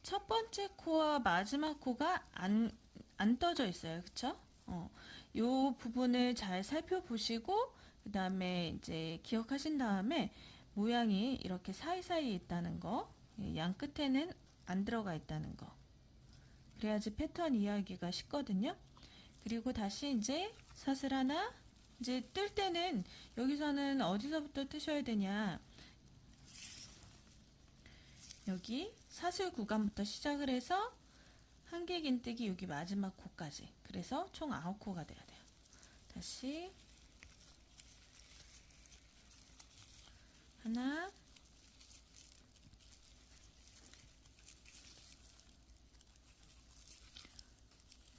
첫 번째 코와 마지막 코가 안 떠져 있어요. 그쵸? 요 부분을 잘 살펴보시고, 그 다음에 이제 기억하신 다음에 모양이 이렇게 사이사이에 있다는 거, 양 끝에는 안 들어가 있다는 거. 그래야지 패턴 이해하기가 쉽거든요. 그리고 다시 이제 사슬 하나, 이제 뜰 때는 여기서는 어디서부터 뜨셔야 되냐. 여기 사슬 구간부터 시작을 해서 한길긴뜨기 여기 마지막 코까지. 그래서 총 9코가 돼야 돼요. 다시 하나,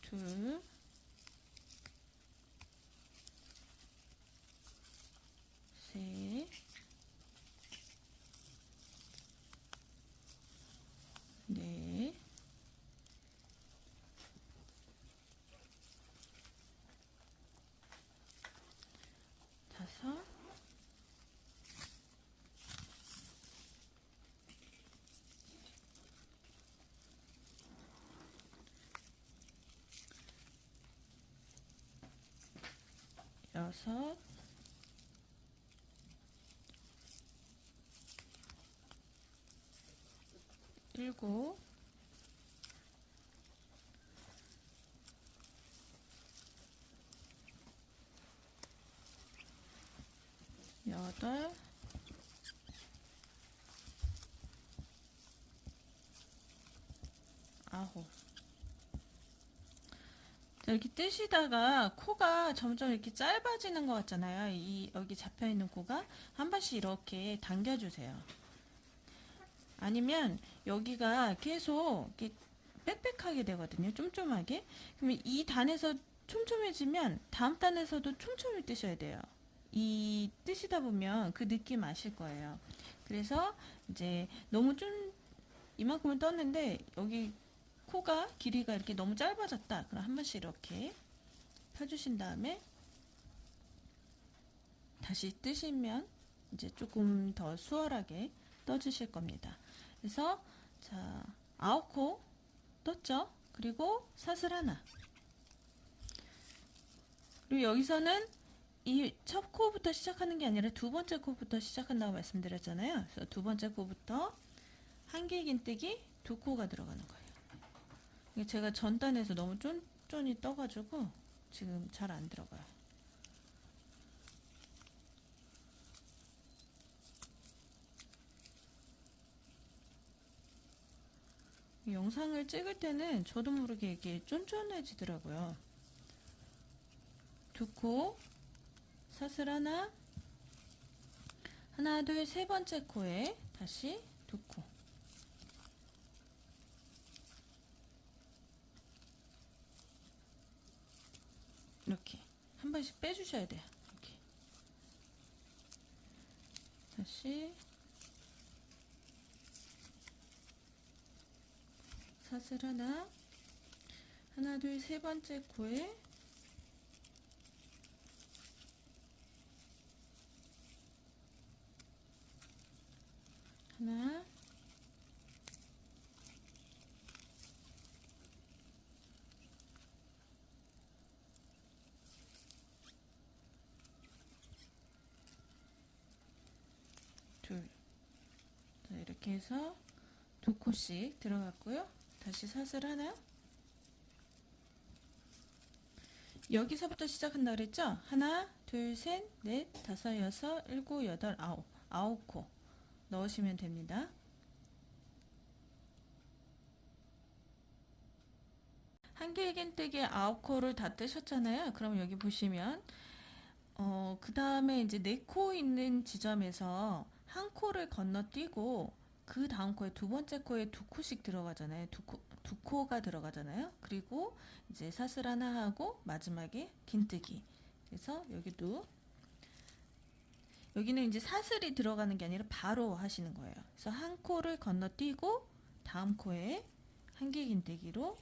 둘, 셋, 넷, 다섯, 여섯, 일곱, 여덟, 아홉. 자, 이렇게 뜨시다가 코가 점점 이렇게 짧아지는 것 같잖아요. 여기 잡혀 있는 코가 한 번씩 이렇게 당겨주세요. 아니면 여기가 계속 이렇게 빽빽하게 되거든요. 쫌쫌하게. 그러면 이 단에서 촘촘해지면 다음 단에서도 촘촘히 뜨셔야 돼요. 이 뜨시다 보면 그 느낌 아실 거예요. 그래서 이제 너무 좀 이만큼은 떴는데 여기 코가 길이가 이렇게 너무 짧아졌다. 그럼 한 번씩 이렇게 펴주신 다음에 다시 뜨시면 이제 조금 더 수월하게 떠주실 겁니다. 그래서 자 9코 떴죠. 그리고 사슬 하나. 그리고 여기서는 이 첫 코부터 시작하는 게 아니라 두 번째 코부터 시작한다고 말씀드렸잖아요. 그래서 두 번째 코부터 한길긴뜨기 두 코가 들어가는 거예요. 이게 제가 전단에서 너무 쫀쫀이 떠가지고 지금 잘 안 들어가요. 영상을 찍을 때는 저도 모르게 이게 쫀쫀해지더라고요. 두 코, 사슬 하나, 하나, 둘, 세 번째 코에 다시 두 코. 이렇게 한 번씩 빼주셔야 돼요. 이렇게 다시 사슬 하나, 하나, 둘, 세 번째 코에 하나, 둘. 자, 이렇게 해서 두 코씩 들어갔고요. 다시 사슬 하나. 여기서부터 시작한다 그랬죠? 하나, 둘, 셋, 넷, 다섯, 여섯, 일곱, 여덟, 아홉. 9코 넣으시면 됩니다. 한길긴뜨기 9코를 다 뜨셨잖아요. 그럼 여기 보시면 그 다음에 이제 4코 있는 지점에서 한 코를 건너뛰고 그 다음 코에 두 번째 코에 두 코씩 들어가잖아요. 두 코가 들어가잖아요. 그리고 이제 사슬 하나 하고 마지막에 긴뜨기. 그래서 여기는 이제 사슬이 들어가는 게 아니라 바로 하시는 거예요. 그래서 한 코를 건너뛰고 다음 코에 한길긴뜨기로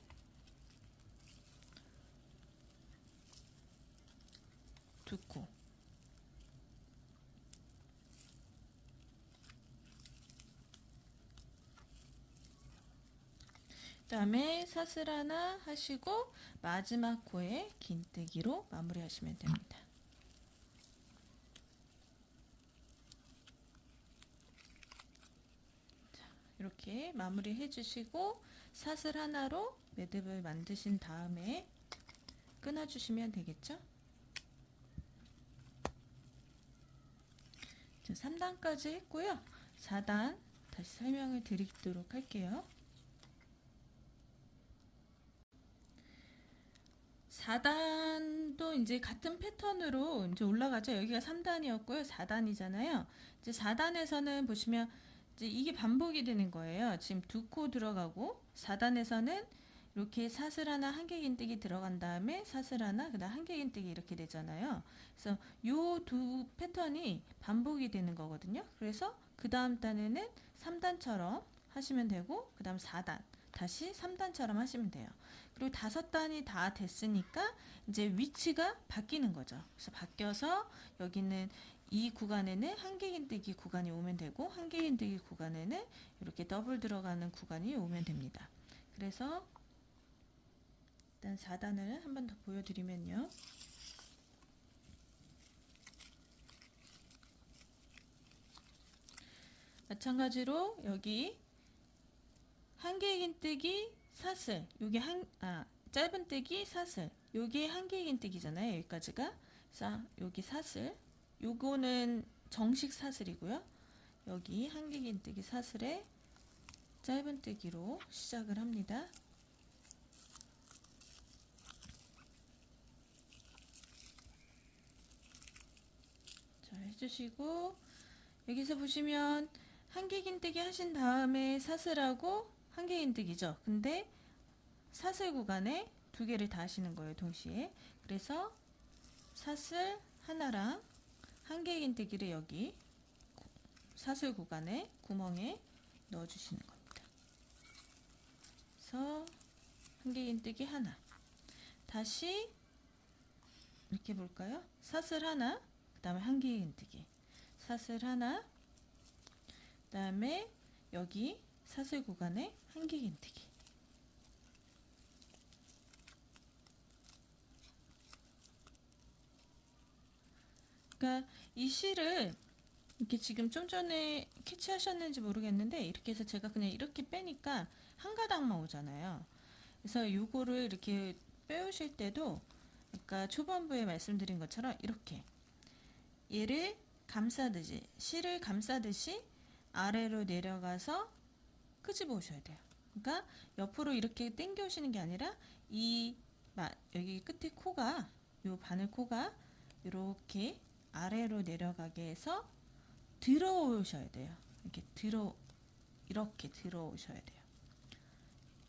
두 코. 그 다음에 사슬 하나 하시고 마지막 코에 긴뜨기로 마무리 하시면 됩니다. 자, 이렇게 마무리 해주시고 사슬 하나로 매듭을 만드신 다음에 끊어주시면 되겠죠? 자, 3단까지 했고요. 4단 다시 설명을 드리도록 할게요. 4단도 이제 같은 패턴으로 이제 올라가죠. 여기가 3단이었고요. 4단이잖아요. 이제 4단에서는 보시면 이제 이게 반복이 되는 거예요. 지금 두 코 들어가고 4단에서는 이렇게 사슬 하나 한길긴뜨기 들어간 다음에 사슬 하나 그다음 한길긴뜨기 이렇게 되잖아요. 그래서 요 두 패턴이 반복이 되는 거거든요. 그래서 그 다음 단에는 3단처럼 하시면 되고 그 다음 4단 다시 3단처럼 하시면 돼요. 그리고 5단이 다 됐으니까 이제 위치가 바뀌는 거죠. 그래서 바뀌어서 여기는 이 구간에는 한길긴뜨기 구간이 오면 되고 한길긴뜨기 구간에는 이렇게 더블 들어가는 구간이 오면 됩니다. 그래서 일단 4단을 한 번 더 보여드리면요. 마찬가지로 여기 한길긴뜨기 사슬 여기 짧은뜨기 사슬 여기 한길긴뜨기잖아요. 여기까지가. 자, 여기 사슬 요거는 정식 사슬이고요. 여기 한길긴뜨기 사슬에 짧은뜨기로 시작을 합니다. 자, 해주시고 여기서 보시면 한길긴뜨기 하신 다음에 사슬하고 한길긴뜨기죠. 근데 사슬 구간에 두 개를 다 하시는 거예요. 동시에. 그래서 사슬 하나랑 한길긴뜨기를 여기 사슬 구간에 구멍에 넣어 주시는 겁니다. 그래서 한길긴뜨기 하나, 다시 이렇게 볼까요? 사슬 하나, 그 다음에 한길긴뜨기, 사슬 하나, 그 다음에 여기 사슬 구간에 한길긴뜨기. 그러니까 이 실을 이렇게 지금 좀 전에 캐치하셨는지 모르겠는데, 이렇게 해서 제가 그냥 이렇게 빼니까 한 가닥만 오잖아요. 그래서 요거를 이렇게 빼오실 때도 아까 초반부에 말씀드린 것처럼 이렇게 얘를 감싸듯이, 실을 감싸듯이 아래로 내려가서 끄집어 오셔야 돼요. 그러니까 옆으로 이렇게 당겨 오시는 게 아니라 여기 끝에 코가, 요 바늘 코가 이렇게 아래로 내려가게 해서 들어오셔야 돼요. 이렇게 들어오셔야 돼요.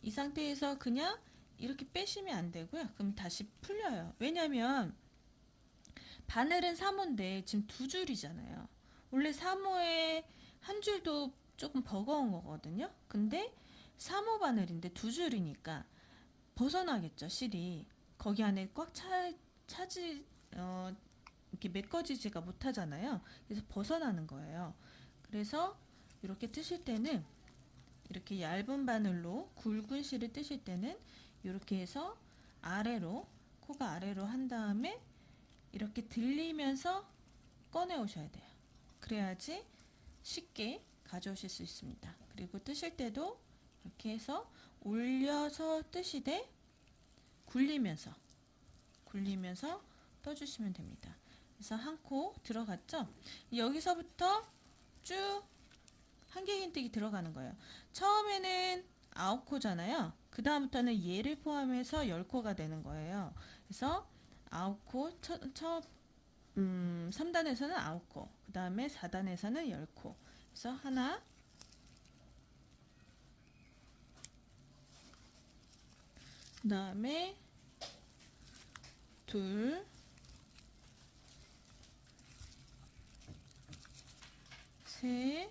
이 상태에서 그냥 이렇게 빼시면 안 되고요. 그럼 다시 풀려요. 왜냐면 바늘은 3호인데 지금 2줄이잖아요. 원래 3호에 한 줄도 조금 버거운 거거든요. 근데 3호 바늘인데 2줄이니까 벗어나겠죠, 실이. 거기 안에 꽉 이렇게 메꿔지지가 못하잖아요. 그래서 벗어나는 거예요. 그래서 이렇게 뜨실 때는, 이렇게 얇은 바늘로 굵은 실을 뜨실 때는 이렇게 해서 아래로, 코가 아래로 한 다음에 이렇게 들리면서 꺼내 오셔야 돼요. 그래야지 쉽게 가져오실 수 있습니다. 그리고 뜨실 때도 이렇게 해서 올려서 뜨시되 굴리면서 떠주시면 됩니다. 그래서 한 코 들어갔죠? 여기서부터 쭉 한길긴뜨기 들어가는 거예요. 처음에는 9코잖아요. 그 다음부터는 얘를 포함해서 10코가 되는 거예요. 그래서 9코, 3단에서는 9코, 그 다음에 4단에서는 10코. 그래서 하나, 그 다음에 둘, 셋,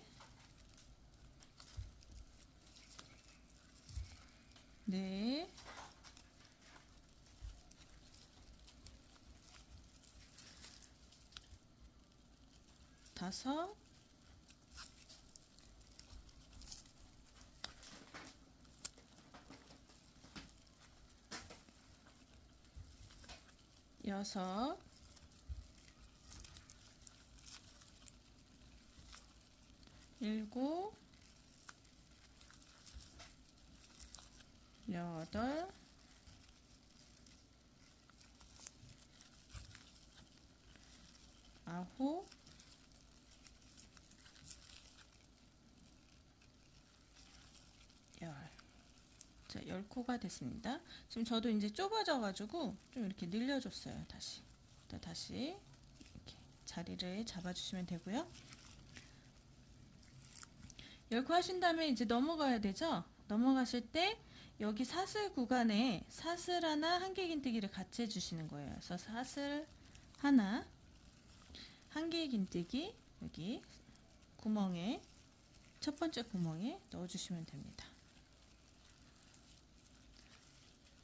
넷, 다섯, 여섯, 일곱, 여덟, 아홉, 열. 자, 10코가 됐습니다. 지금 저도 이제 좁아져 가지고 좀 이렇게 늘려줬어요. 다시 이렇게 자리를 잡아주시면 되고요. 10코 하신 다음에 이제 넘어가야 되죠. 넘어가실 때 여기 사슬 구간에 사슬 하나, 한길긴뜨기를 같이 해주시는 거예요. 그래서 사슬 하나, 한길긴뜨기 여기 구멍에, 첫 번째 구멍에 넣어주시면 됩니다.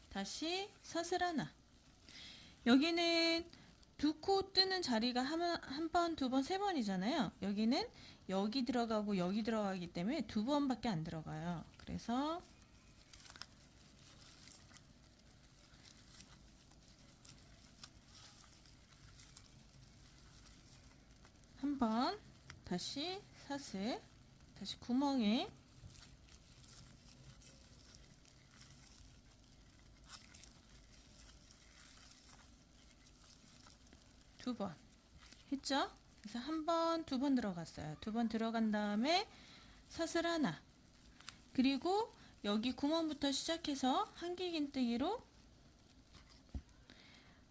다시 사슬 하나. 여기는 2코 뜨는 자리가 한 번, 두 번, 세 번이잖아요. 여기는 여기 들어가고 여기 들어가기 때문에 2번밖에 안 들어가요. 그래서 한 번, 다시 사슬, 다시 구멍에 두 번 했죠? 그래서 한 번, 두 번 들어갔어요. 2번 들어간 다음에 사슬 하나, 그리고 여기 구멍부터 시작해서 한길긴뜨기로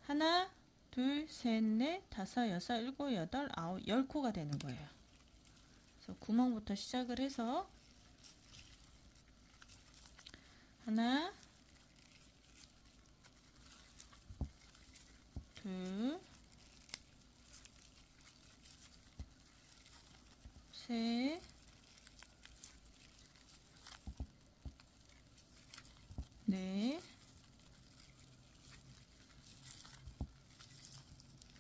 하나, 둘, 셋, 넷, 다섯, 여섯, 일곱, 여덟, 아홉, 10코가 되는 거예요. 그래서 구멍부터 시작을 해서 하나, 둘, 셋, 넷,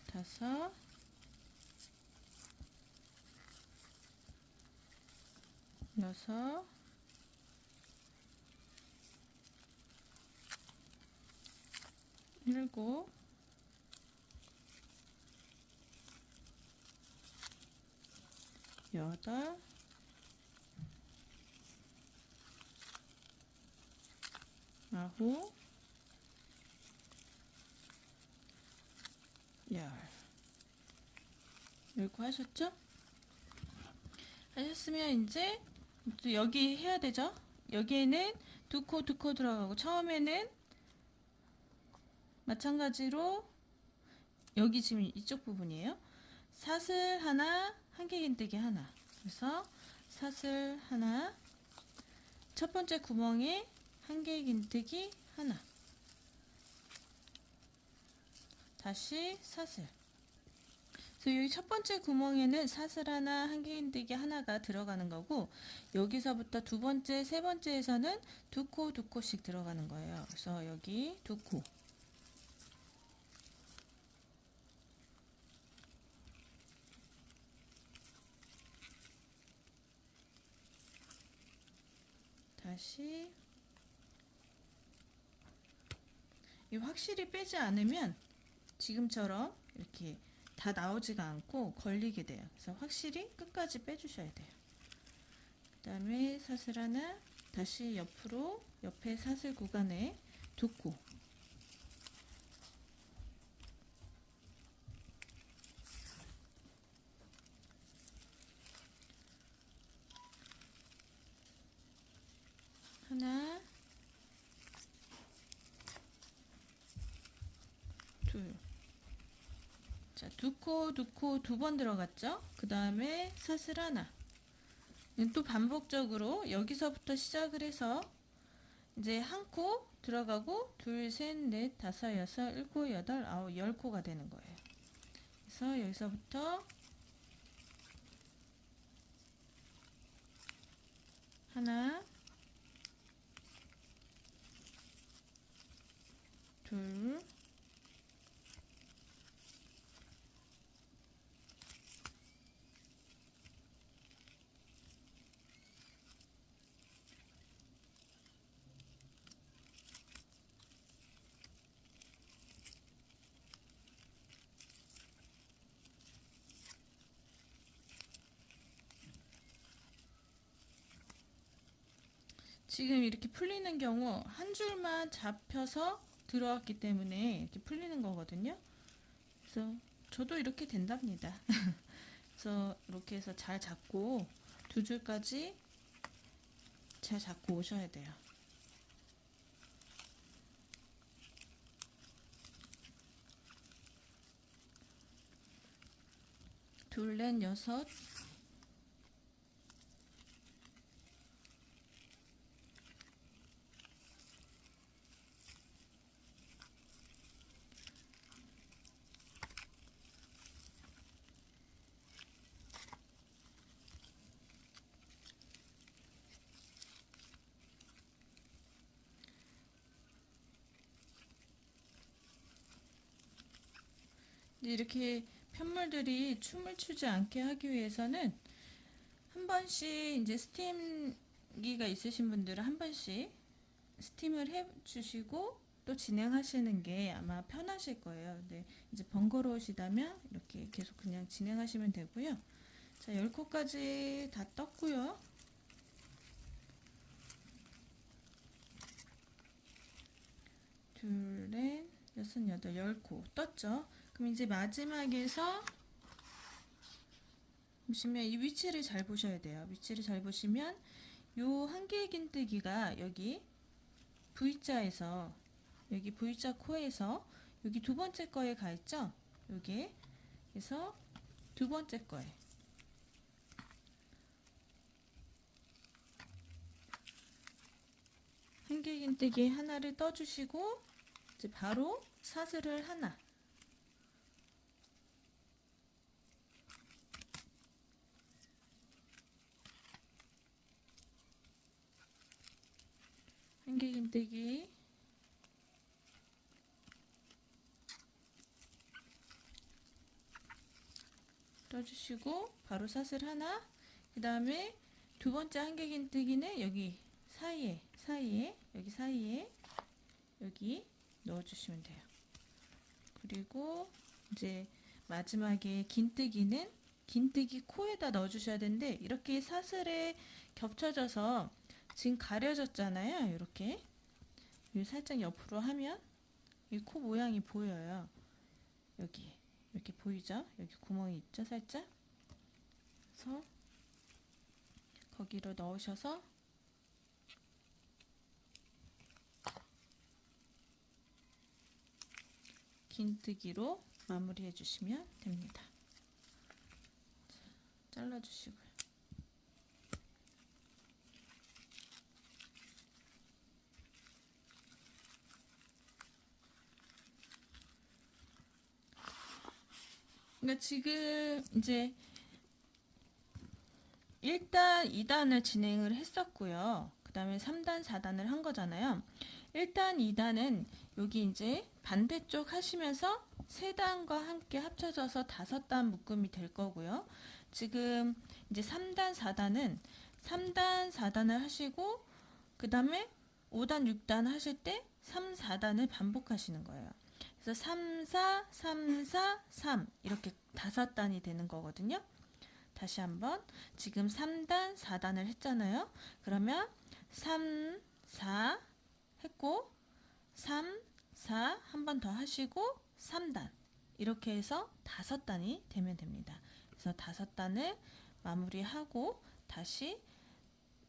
다섯, 여섯, 일곱, 여덟, 아홉, 열. 이렇게 하셨죠? 하셨으면 이제 또 여기 해야 되죠? 여기에는 두 코 들어가고, 처음에는 마찬가지로 여기 지금 이쪽 부분이에요. 사슬 하나, 한길긴뜨기 하나. 그래서 사슬 하나, 첫 번째 구멍에 한길긴뜨기 하나, 다시 사슬. 그래서 여기 첫 번째 구멍에는 사슬 하나, 한길긴뜨기 하나가 들어가는 거고, 여기서부터 두 번째, 세 번째에서는 두 코씩 들어가는 거예요. 그래서 여기 두 코. 다시. 확실히 빼지 않으면 지금처럼 이렇게 다 나오지가 않고 걸리게 돼요. 그래서 확실히 끝까지 빼주셔야 돼요. 그 다음에 사슬 하나, 다시 옆으로, 옆에 사슬 구간에 두 코. 하나, 둘. 자, 두 코 두 번 들어갔죠? 그 다음에 사슬 하나. 또 반복적으로 여기서부터 시작을 해서 이제 한 코 들어가고 둘, 셋, 넷, 다섯, 여섯, 일곱, 여덟, 아홉, 열 코가 되는 거예요. 그래서 여기서부터 하나, 둘, 지금 이렇게 풀리는 경우 한 줄만 잡혀서 들어왔기 때문에 이렇게 풀리는 거거든요. 그래서 저도 이렇게 된답니다. 그래서 이렇게 해서 잘 잡고 두 줄까지 잘 잡고 오셔야 돼요. 둘, 넷, 여섯, 이렇게 편물들이 춤을 추지 않게 하기 위해서는 한 번씩 이제 스팀기가 있으신 분들은 한 번씩 스팀을 해 주시고 또 진행하시는 게 아마 편하실 거예요. 근데 이제 번거로우시다면 이렇게 계속 그냥 진행하시면 되고요. 자, 10코까지 다 떴고요. 둘, 넷, 여섯, 여덟, 10코 떴죠? 그럼 이제 마지막에서 보시면 이 위치를 잘 보셔야 돼요. 위치를 잘 보시면 요 한길긴뜨기가 여기 V자에서, 여기 V자 코에서 여기 두 번째 거에 가 있죠? 여기에. 그래서 두 번째 거에 한길긴뜨기 하나를 떠주시고 이제 바로 사슬을 하나, 한길긴뜨기 떠주시고 바로 사슬 하나, 그 다음에 두 번째 한길긴뜨기는 여기 사이에 여기 사이에 여기 넣어주시면 돼요. 그리고 이제 마지막에 긴뜨기는 긴뜨기 코에다 넣어주셔야 되는데, 이렇게 사슬에 겹쳐져서 지금 가려졌잖아요. 이렇게 살짝 옆으로 하면 이 코 모양이 보여요. 여기 이렇게 보이죠? 여기 구멍이 있죠, 살짝. 그래서 거기로 넣으셔서 긴뜨기로 마무리해 주시면 됩니다. 잘라 주시고요. 그러니까 지금 이제 1단, 2단을 진행을 했었고요. 그 다음에 3단, 4단을 한 거잖아요. 1단, 2단은 여기 이제 반대쪽 하시면서 3단과 함께 합쳐져서 5단 묶음이 될 거고요. 지금 이제 3단, 4단은 3단, 4단을 하시고 그 다음에 5단, 6단 하실 때 3, 4단을 반복하시는 거예요. 그래서 3, 4, 3, 4, 3 이렇게 5단이 되는 거거든요. 다시 한번, 지금 3단, 4단을 했잖아요. 그러면 3, 4 했고 3, 4 한 번 더 하시고 3단 이렇게 해서 5단이 되면 됩니다. 그래서 5단을 마무리하고 다시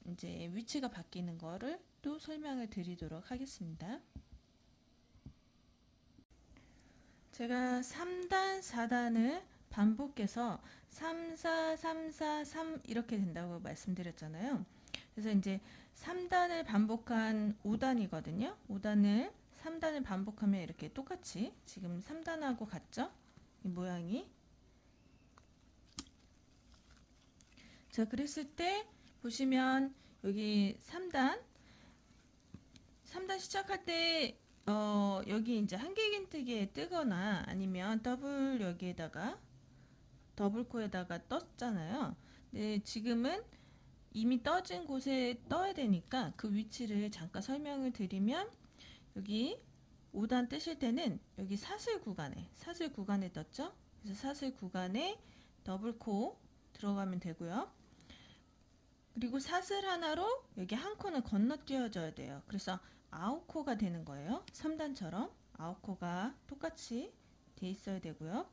이제 위치가 바뀌는 거를 또 설명을 드리도록 하겠습니다. 제가 3단, 4단을 반복해서 3, 4, 3, 4, 3 이렇게 된다고 말씀드렸잖아요. 그래서 이제 3단을 반복한 5단이거든요. 5단을 3단을 반복하면 이렇게 똑같이 지금 3단하고 같죠? 이 모양이. 자, 그랬을 때 보시면 여기 3단 시작할 때 여기 이제 한길긴뜨기에 뜨거나 아니면 더블 여기에다가 더블 코에다가 떴잖아요. 근데 지금은 이미 떠진 곳에 떠야 되니까 그 위치를 잠깐 설명을 드리면, 여기 5단 뜨실 때는 여기 사슬 구간에 떴죠. 그래서 사슬 구간에 더블 코 들어가면 되고요. 그리고 사슬 하나로 여기 한 코는 건너뛰어져야 돼요. 그래서 9코가 되는 거예요. 3단처럼 9코가 똑같이 돼 있어야 되고요.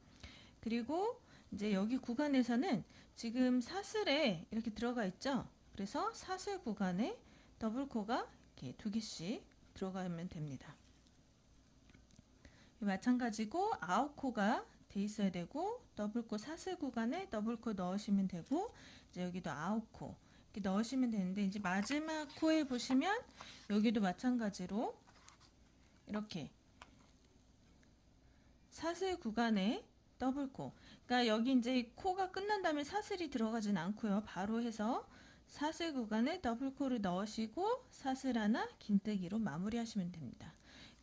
그리고 이제 여기 구간에서는 지금 사슬에 이렇게 들어가 있죠. 그래서 사슬 구간에 더블코가 이렇게 2개씩 들어가면 됩니다. 마찬가지고 9코가 돼 있어야 되고, 더블코 사슬 구간에 더블코 넣으시면 되고, 이제 여기도 9코 이렇게 넣으시면 되는데, 이제 마지막 코에 보시면 여기도 마찬가지로 이렇게 사슬 구간에 더블코, 그러니까 여기 이제 코가 끝난 다음에 사슬이 들어가진 않고요. 바로 해서 사슬 구간에 더블코를 넣으시고 사슬 하나 긴뜨기로 마무리 하시면 됩니다.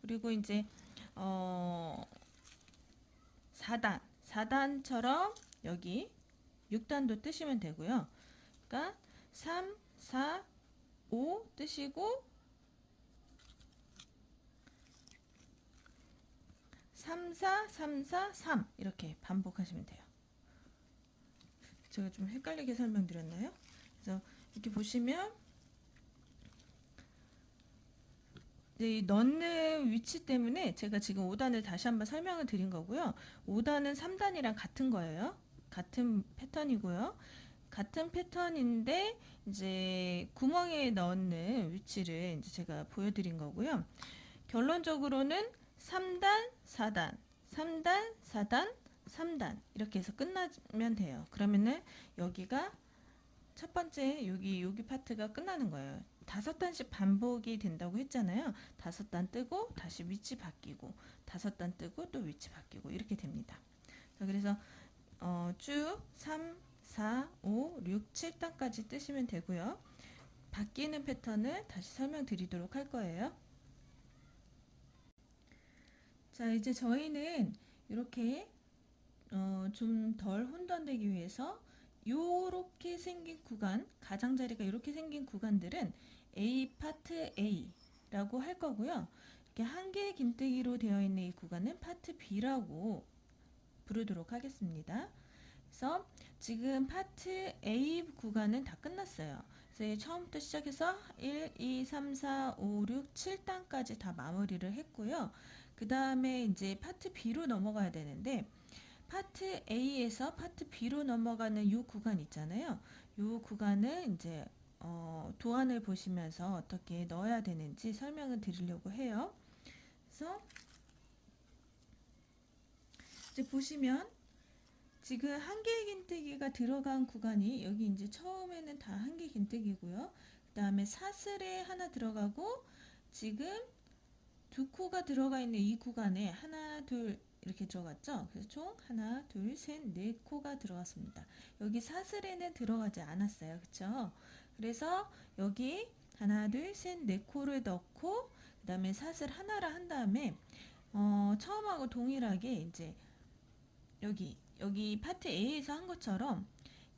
그리고 이제 4단처럼 여기 6단도 뜨시면 되고요. 그러니까 3, 4, 5 뜨시고 3, 4, 3, 4, 3 이렇게 반복하시면 돼요. 제가 좀 헷갈리게 설명드렸나요? 그래서 이렇게 보시면 이제 넣는 위치 때문에 제가 지금 5단을 다시 한번 설명을 드린 거고요. 5단은 3단이랑 같은 거예요. 같은 패턴이고요. 같은 패턴인데 이제 구멍에 넣는 위치를 이제 제가 보여드린 거고요. 결론적으로는 3단, 4단, 3단, 4단, 3단 이렇게 해서 끝나면 돼요. 그러면은 여기가 첫 번째 여기 파트가 끝나는 거예요. 5단씩 반복이 된다고 했잖아요. 5단 뜨고 다시 위치 바뀌고 5단 뜨고 또 위치 바뀌고 이렇게 됩니다. 자, 그래서 쭉 3, 4, 5, 6, 7단까지 뜨시면 되고요. 바뀌는 패턴을 다시 설명드리도록 할 거예요. 자, 이제 저희는 이렇게 좀 덜 혼돈되기 위해서 요렇게 생긴 구간, 가장자리가 이렇게 생긴 구간들은 A 파트 A라고 할 거고요. 이렇게 한 개의 긴뜨기로 되어 있는 이 구간은 파트 B라고 부르도록 하겠습니다. 그래서 지금 파트 A 구간은 다 끝났어요. 그래서 처음부터 시작해서 1, 2, 3, 4, 5, 6, 7단까지 다 마무리를 했고요. 그 다음에 이제 파트 B로 넘어가야 되는데, 파트 A에서 파트 B로 넘어가는 이 구간 있잖아요. 이 구간을 이제 도안을 보시면서 어떻게 넣어야 되는지 설명을 드리려고 해요. 그래서 이제 보시면 지금 한 개의 긴뜨기가 들어간 구간이 여기 이제 처음에는 다 한 개 긴뜨기고요. 그 다음에 사슬에 하나 들어가고 지금 두 코가 들어가 있는 이 구간에 하나, 둘 이렇게 들어갔죠. 그래서 총 하나, 둘, 셋, 네 코가 들어갔습니다. 여기 사슬에는 들어가지 않았어요. 그쵸? 그래서 여기 하나, 둘, 셋, 네 코를 넣고 그 다음에 사슬 하나를 한 다음에 처음하고 동일하게 이제 여기 파트 A에서 한 것처럼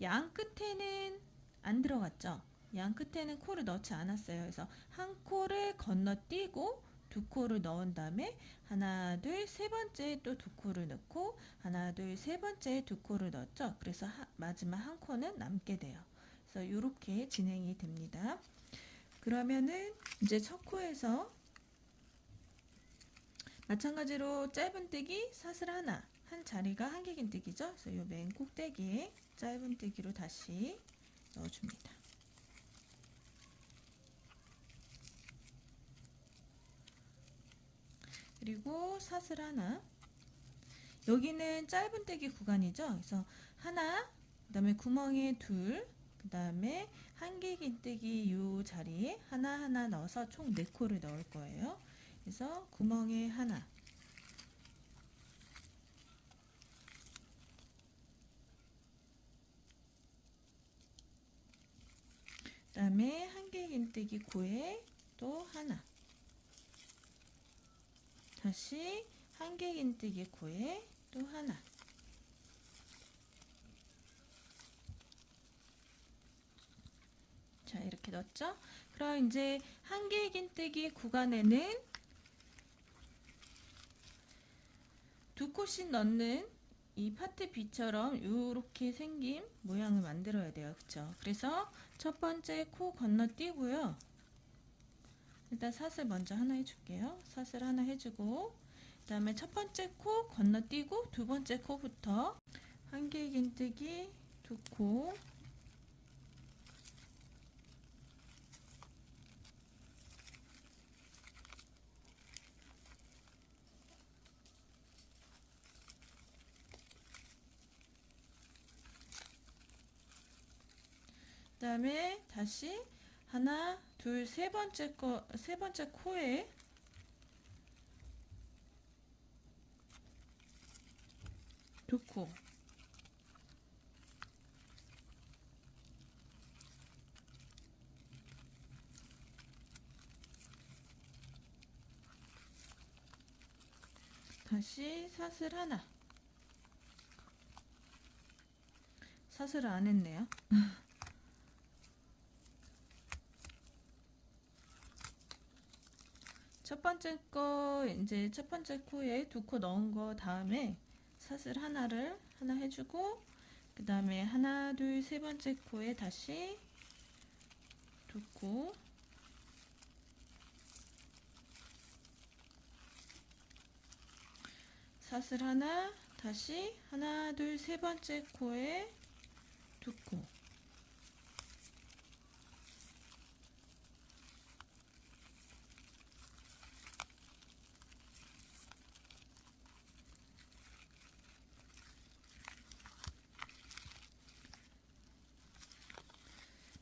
양 끝에는 안 들어갔죠. 양 끝에는 코를 넣지 않았어요. 그래서 한 코를 건너뛰고 두 코를 넣은 다음에 하나, 둘, 세 번째 또 두 코를 넣고 하나, 둘, 세 번째 두 코를 넣었죠. 그래서 마지막 한 코는 남게 돼요. 그래서 이렇게 진행이 됩니다. 그러면은 이제 첫 코에서 마찬가지로 짧은뜨기 사슬 하나 한 자리가 한 개 긴뜨기죠. 그래서 이 맨 꼭대기에 짧은뜨기로 다시 넣어줍니다. 그리고 사슬 하나, 여기는 짧은뜨기 구간이죠. 그래서 하나, 그 다음에 구멍에 둘, 그 다음에 한 개 긴뜨기 이 자리에 하나하나 넣어서 총 4코를 넣을 거예요. 그래서 구멍에 하나, 그 다음에 한 개 긴뜨기 코에 또 하나, 다시 한 개 긴뜨기 코에 또 하나, 자 이렇게 넣었죠. 그럼 이제 한 개 긴뜨기 구간에는 두 코씩 넣는 이 파트 B처럼 이렇게 생긴 모양을 만들어야 돼요. 그쵸? 그래서 첫 번째 코 건너뛰고요. 일단 사슬 먼저 하나 해줄게요. 사슬 하나 해주고 그 다음에 첫 번째 코 건너뛰고 두 번째 코부터 한 개 긴뜨기 두 코, 그 다음에 다시 하나, 둘, 세 번째 코에 두 코, 다시 사슬 하나, 사슬을 안 했네요. 첫 번째 거 이제 첫 번째 코에 두 코 넣은 거 다음에 사슬 하나를 하나 해주고 그 다음에 하나 둘 세 번째 코에 다시 두 코, 사슬 하나, 다시 하나 둘 세 번째 코에 두 코,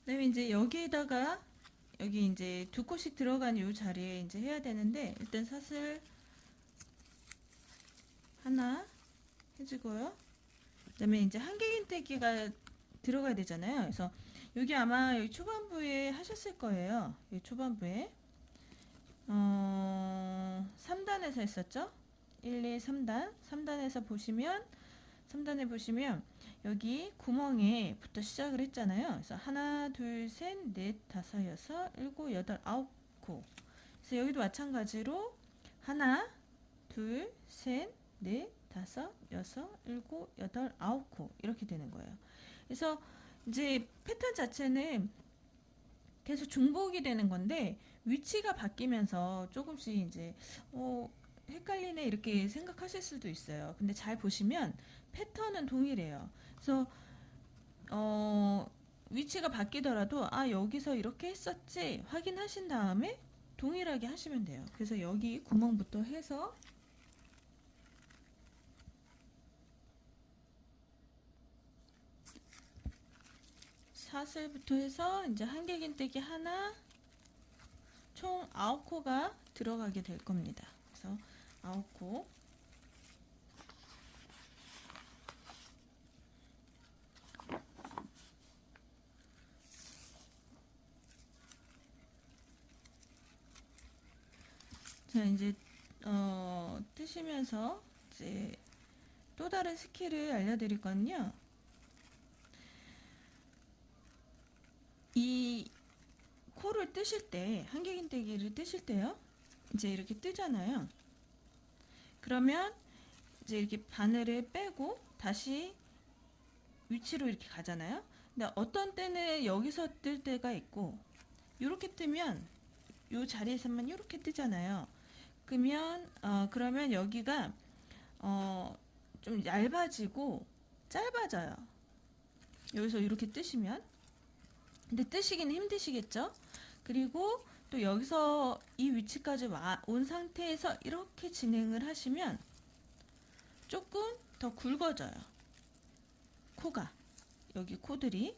그다음에 이제 여기에다가 여기 이제 두 코씩 들어간 이 자리에 이제 해야 되는데 일단 사슬 하나 해주고요. 그다음에 이제 한 개 긴뜨기가 들어가야 되잖아요. 그래서 여기 아마 여기 초반부에 하셨을 거예요. 여기 초반부에 3단에서 했었죠? 1, 2, 3단. 3단에서 보시면 3단에 보시면 여기 구멍에부터 시작을 했잖아요. 그래서 하나, 둘, 셋, 넷, 다섯, 여섯, 일곱, 여덟, 아홉 코. 그래서 여기도 마찬가지로 하나, 둘, 셋, 넷, 다섯, 여섯, 일곱, 여덟, 아홉 코 이렇게 되는 거예요. 그래서 이제 패턴 자체는 계속 중복이 되는 건데 위치가 바뀌면서 조금씩 이제 헷갈리네 이렇게 생각하실 수도 있어요. 근데 잘 보시면 패턴은 동일해요. 그래서 위치가 바뀌더라도 아 여기서 이렇게 했었지 확인하신 다음에 동일하게 하시면 돼요. 그래서 여기 구멍부터 해서 사슬부터 해서 이제 한길긴뜨기 하나 총 9코가 들어가게 될 겁니다. 그래서 9코 자 이제 뜨시면서 이제 또 다른 스킬을 알려드릴 건요. 이 코를 뜨실 때 한길긴뜨기를 뜨실 때요. 이제 이렇게 뜨잖아요. 그러면 이제 이렇게 바늘을 빼고 다시 위치로 이렇게 가잖아요. 근데 어떤 때는 여기서 뜰 때가 있고 이렇게 뜨면 이 자리에서만 이렇게 뜨잖아요. 그러면 여기가 좀 얇아지고 짧아져요. 여기서 이렇게 뜨시면 근데 뜨시기는 힘드시겠죠? 그리고 또 여기서 이 위치까지 온 상태에서 이렇게 진행을 하시면 조금 더 굵어져요. 코가 여기 코들이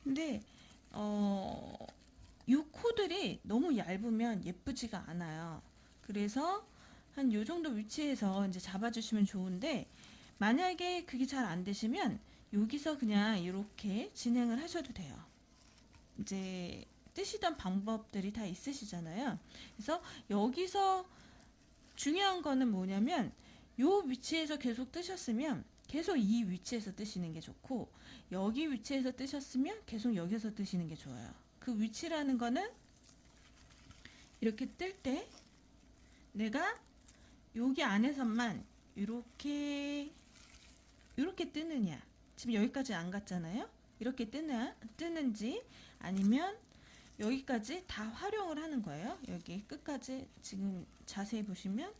근데 이 코들이 너무 얇으면 예쁘지가 않아요. 그래서 한 요 정도 위치에서 이제 잡아주시면 좋은데 만약에 그게 잘 안 되시면 여기서 그냥 이렇게 진행을 하셔도 돼요. 이제 뜨시던 방법들이 다 있으시잖아요. 그래서 여기서 중요한 거는 뭐냐면 요 위치에서 계속 뜨셨으면 계속 이 위치에서 뜨시는 게 좋고 여기 위치에서 뜨셨으면 계속 여기서 뜨시는 게 좋아요. 그 위치라는 거는 이렇게 뜰 때 내가 여기 안에서만 이렇게 뜨느냐 지금 여기까지 안 갔잖아요. 이렇게 뜨는지 아니면 여기까지 다 활용을 하는 거예요. 여기 끝까지 지금 자세히 보시면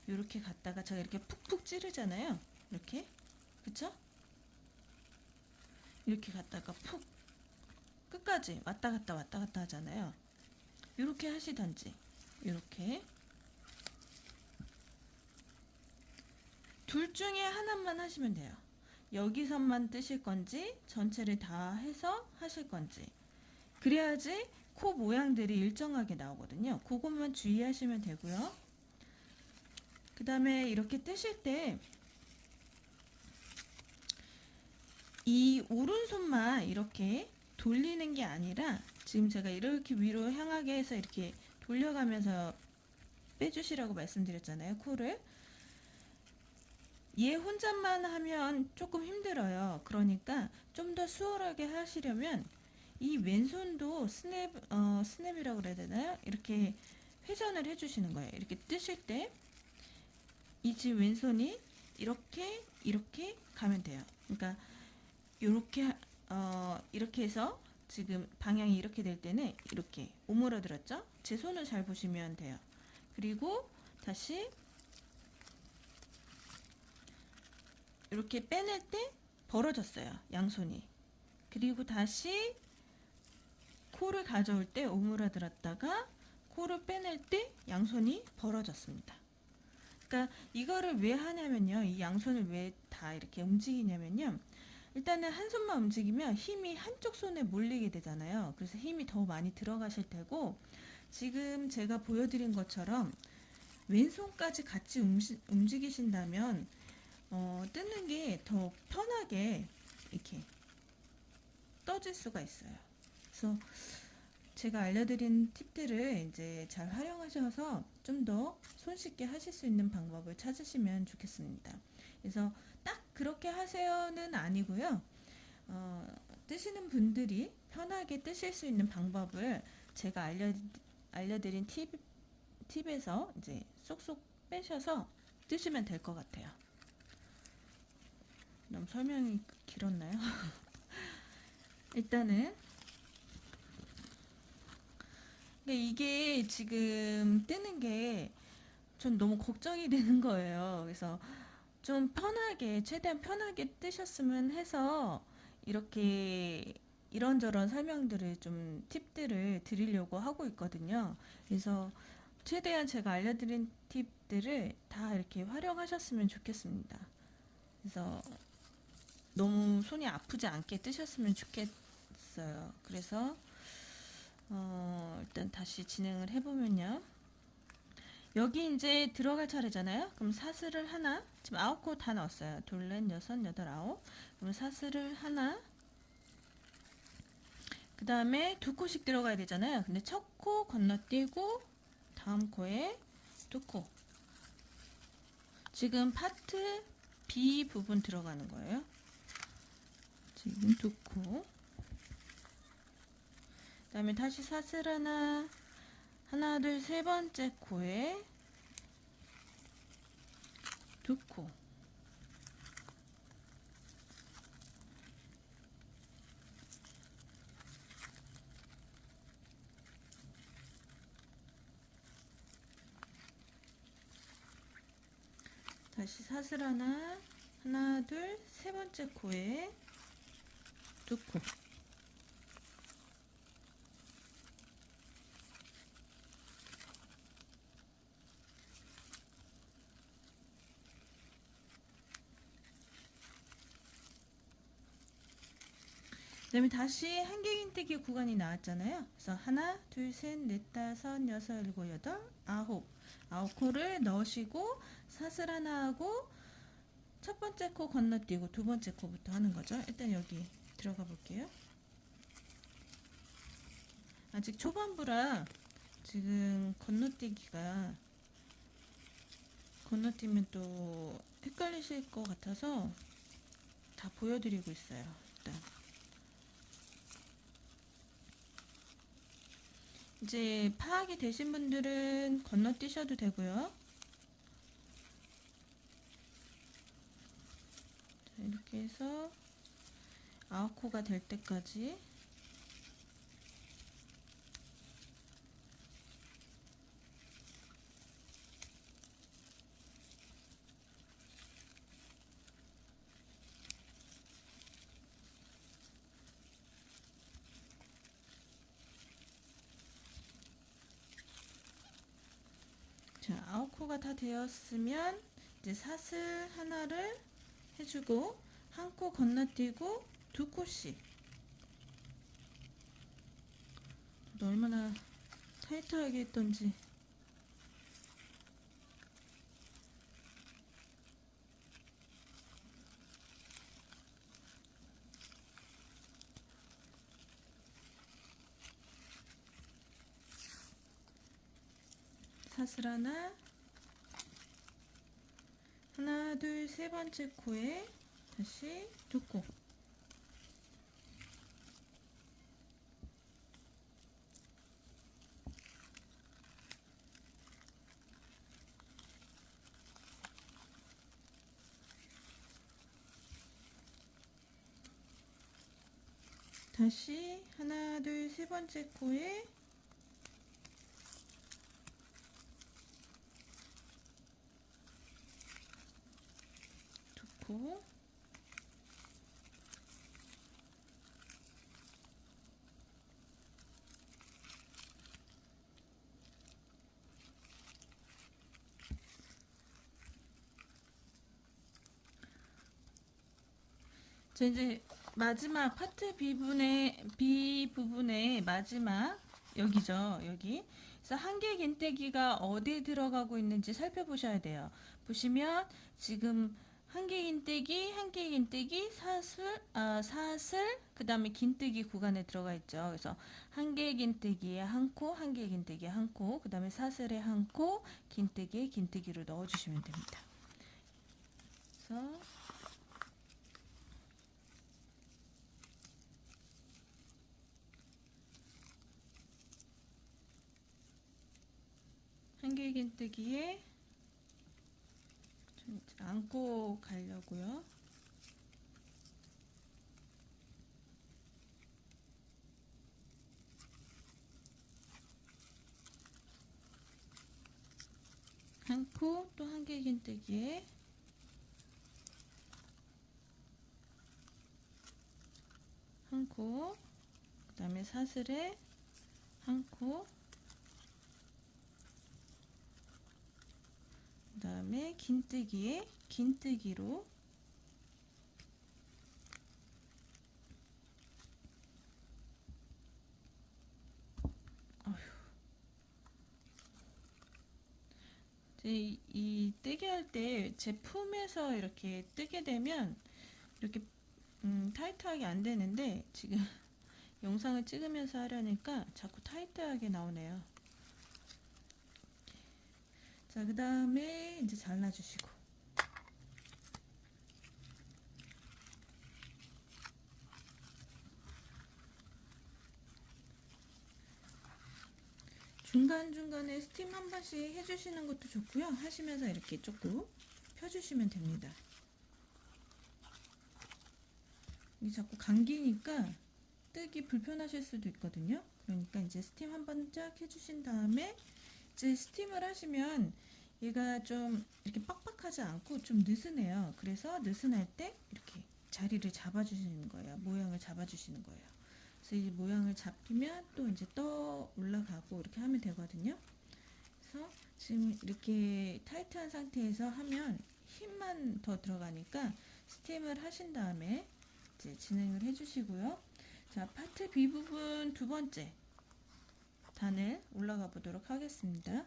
이렇게 갔다가 제가 이렇게 푹푹 찌르잖아요. 이렇게 그쵸? 이렇게 갔다가 푹 끝까지 왔다 갔다 하잖아요. 이렇게 하시던지 이렇게 둘 중에 하나만 하시면 돼요. 여기서만 뜨실 건지 전체를 다 해서 하실 건지 그래야지 코 모양들이 일정하게 나오거든요. 그것만 주의하시면 되고요. 그 다음에 이렇게 뜨실 때 이 오른손만 이렇게 돌리는 게 아니라 지금 제가 이렇게 위로 향하게 해서 이렇게 돌려가면서 빼주시라고 말씀드렸잖아요. 코를 얘 혼자만 하면 조금 힘들어요. 그러니까 좀 더 수월하게 하시려면 이 왼손도 스냅이라고 그래야 되나요? 이렇게 회전을 해주시는 거예요. 이렇게 뜨실 때 이 지금 왼손이 이렇게 가면 돼요. 그러니까 이렇게 해서 지금 방향이 이렇게 될 때는 이렇게 오므러들었죠? 제 손을 잘 보시면 돼요. 그리고 다시 이렇게 빼낼 때 벌어졌어요. 양손이. 그리고 다시 코를 가져올 때 오므러들었다가 코를 빼낼 때 양손이 벌어졌습니다. 그러니까 이거를 왜 하냐면요. 이 양손을 왜 다 이렇게 움직이냐면요. 일단은 한 손만 움직이면 힘이 한쪽 손에 몰리게 되잖아요. 그래서 힘이 더 많이 들어가실 테고 지금 제가 보여드린 것처럼 왼손까지 같이 움직이신다면 뜨는 게 더 편하게 이렇게 떠질 수가 있어요. 그래서 제가 알려드린 팁들을 이제 잘 활용하셔서 좀 더 손쉽게 하실 수 있는 방법을 찾으시면 좋겠습니다. 그래서 딱 그렇게 하세요는 아니고요. 뜨시는 분들이 편하게 뜨실 수 있는 방법을 제가 알려드린 팁에서 이제 쏙쏙 빼셔서 뜨시면 될 것 같아요. 너무 설명이 길었나요? 일단은 이게 지금 뜨는 게 전 너무 걱정이 되는 거예요. 그래서 좀 편하게, 최대한 편하게 뜨셨으면 해서 이렇게 이런저런 설명들을 좀 팁들을 드리려고 하고 있거든요. 그래서 최대한 제가 알려드린 팁들을 다 이렇게 활용하셨으면 좋겠습니다. 그래서 너무 손이 아프지 않게 뜨셨으면 좋겠어요. 그래서 일단 다시 진행을 해보면요. 여기 이제 들어갈 차례잖아요. 그럼 사슬을 하나, 지금 9코 다 넣었어요. 둘, 넷, 여섯, 여덟, 아홉. 그럼 사슬을 하나, 그 다음에 2코씩 들어가야 되잖아요. 근데 첫 코 건너뛰고 다음 코에 2코. 지금 파트 B 부분 들어가는 거예요. 지금 2코. 그 다음에 다시 사슬 하나, 하나, 둘, 세 번째 코에 2코. 다시 사슬 하나, 하나, 둘, 세 번째 코에 2코. 그 다음에 다시 한길긴뜨기 구간이 나왔잖아요. 그래서 하나, 둘, 셋, 넷, 다섯, 여섯, 일곱, 여덟, 아홉. 9코를 넣으시고 사슬 하나 하고 첫 번째 코 건너뛰고 두 번째 코부터 하는 거죠. 일단 여기 들어가 볼게요. 아직 초반부라 지금 건너뛰면 또 헷갈리실 것 같아서 다 보여드리고 있어요. 일단 이제 파악이 되신 분들은 건너뛰셔도 되고요. 자, 이렇게 해서 9코가 될 때까지 자, 9코가 다 되었으면 이제 사슬 하나를 해주고 한 코 건너뛰고 2코씩. 얼마나 타이트하게 했던지. 사슬 하나, 하나, 둘, 세 번째 코에 다시 2코. 다시 하나, 둘, 세 번째 코에 2코. 자, 이제 마지막 파트 B 부분의 마지막 여기죠. 여기. 그래서 한길긴뜨기가 어디에 들어가고 있는지 살펴보셔야 돼요. 보시면 지금 한 개 긴뜨기, 한 개 긴뜨기, 사슬, 그 다음에 긴뜨기 구간에 들어가 있죠. 그래서 한 개 긴뜨기에 한 코, 한 개 긴뜨기에 한 코, 그 다음에 사슬에 한 코, 긴뜨기에 긴뜨기로 넣어주시면 됩니다. 그래서 한 개 긴뜨기에 좀 안고 가려고요. 한 코, 또 한 개 긴뜨기에 한 코, 그 다음에 사슬에 한 코, 그 다음에 긴뜨기에 긴뜨기로 이 뜨게 할 때 제품에서 이렇게 뜨게 되면 이렇게 타이트하게 안 되는데 지금 영상을 찍으면서 하려니까 자꾸 타이트하게 나오네요. 자, 그 다음에 이제 잘라주시고 중간중간에 스팀 한 번씩 해주시는 것도 좋고요. 하시면서 이렇게 조금 펴주시면 됩니다. 이게 자꾸 감기니까 뜨기 불편하실 수도 있거든요. 그러니까 이제 스팀 한 번 쫙 해주신 다음에 이제 스팀을 하시면 얘가 좀 이렇게 빡빡하지 않고 좀 느슨해요. 그래서 느슨할 때 이렇게 자리를 잡아주시는 거예요. 모양을 잡아주시는 거예요. 그래서 이 모양을 잡히면 또 이제 떠 올라가고 이렇게 하면 되거든요. 그래서 지금 이렇게 타이트한 상태에서 하면 힘만 더 들어가니까 스팀을 하신 다음에 이제 진행을 해주시고요. 자, 파트 B 부분 두 번째 단을 올라가 보도록 하겠습니다.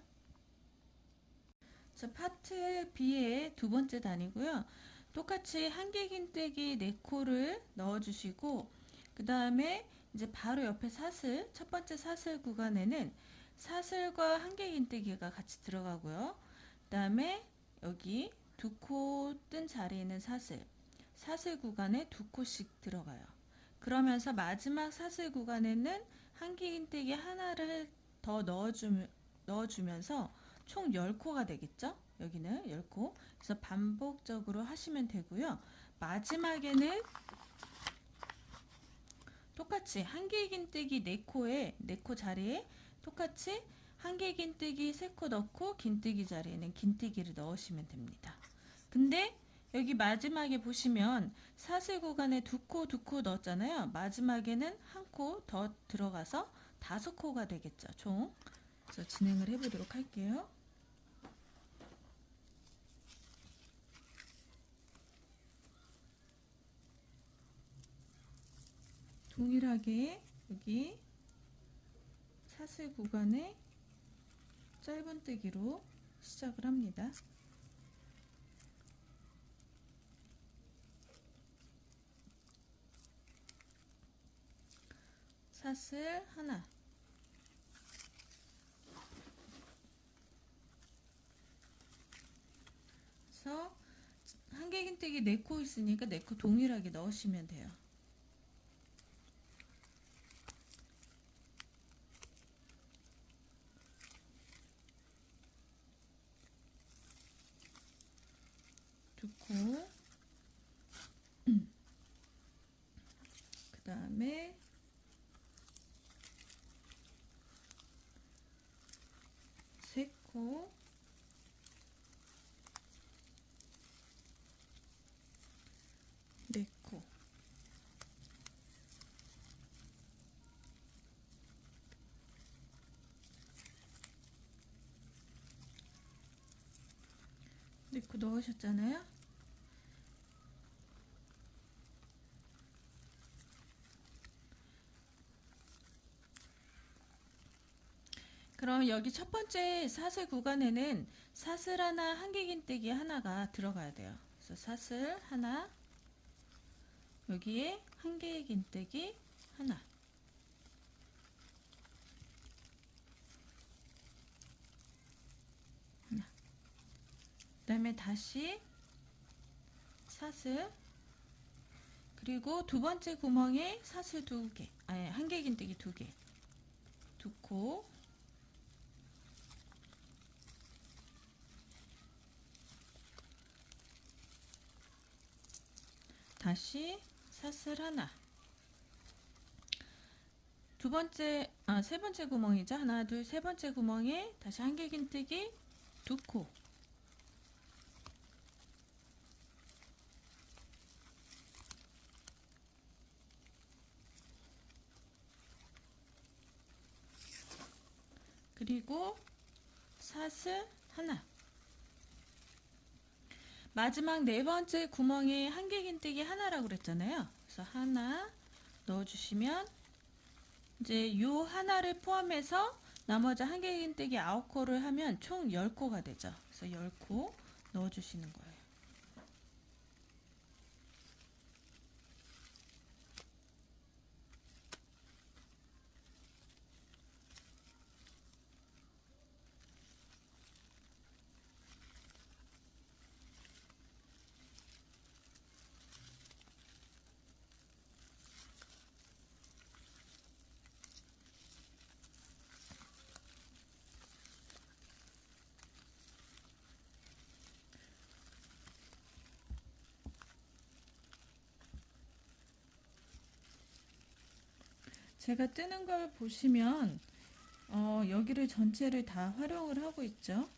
자, 파트 B의 두 번째 단이고요. 똑같이 한 개 긴뜨기 4코를 넣어주시고 그 다음에 이제 바로 옆에 사슬, 첫 번째 사슬 구간에는 사슬과 한 개 긴뜨기가 같이 들어가고요. 그 다음에 여기 2코 뜬 자리에는 사슬 구간에 2코씩 들어가요. 그러면서 마지막 사슬 구간에는 한 개 긴뜨기 하나를 더 넣어주면서 총 10코가 되겠죠? 여기는 10코. 그래서 반복적으로 하시면 되고요. 마지막에는 똑같이 한 개 긴뜨기 4코 자리에 똑같이 한 개 긴뜨기 3코 넣고 긴뜨기 자리에는 긴뜨기를 넣으시면 됩니다. 근데 여기 마지막에 보시면 사슬 구간에 2코 넣었잖아요. 마지막에는 한 코 더 들어가서 5코가 되겠죠. 총. 그래서 진행을 해보도록 할게요. 동일하게 여기 사슬 구간에 짧은뜨기로 시작을 합니다. 사슬 하나, 그래서 한 개 긴뜨기 4코 있으니까 4코 동일하게 넣으시면 돼요. 두 코, 그 다음에 세 코, 네 코. 네 코 넣으셨잖아요. 그럼 여기 첫 번째 사슬 구간에는 사슬 하나, 한 개 긴뜨기 하나가 들어가야 돼요. 그래서 사슬 하나, 여기에 한 개의 긴뜨기 하나, 그 다음에 다시 사슬, 그리고 두 번째 구멍에 사슬 두 개, 아니 한 개 긴뜨기 두 개, 두 코, 다시 사슬 하나, 세 번째 구멍이죠. 하나, 둘, 세 번째 구멍에 다시 한 개 긴뜨기 두 코, 그리고 사슬 하나, 마지막 네 번째 구멍에 한 개 긴뜨기 하나라고 그랬잖아요. 그래서 하나 넣어주시면 이제 요 하나를 포함해서 나머지 한 개 긴뜨기 9코를 하면 총 10코가 되죠. 그래서 10코 넣어주시는 거예요. 제가 뜨는 걸 보시면 여기를 전체를 다 활용을 하고 있죠.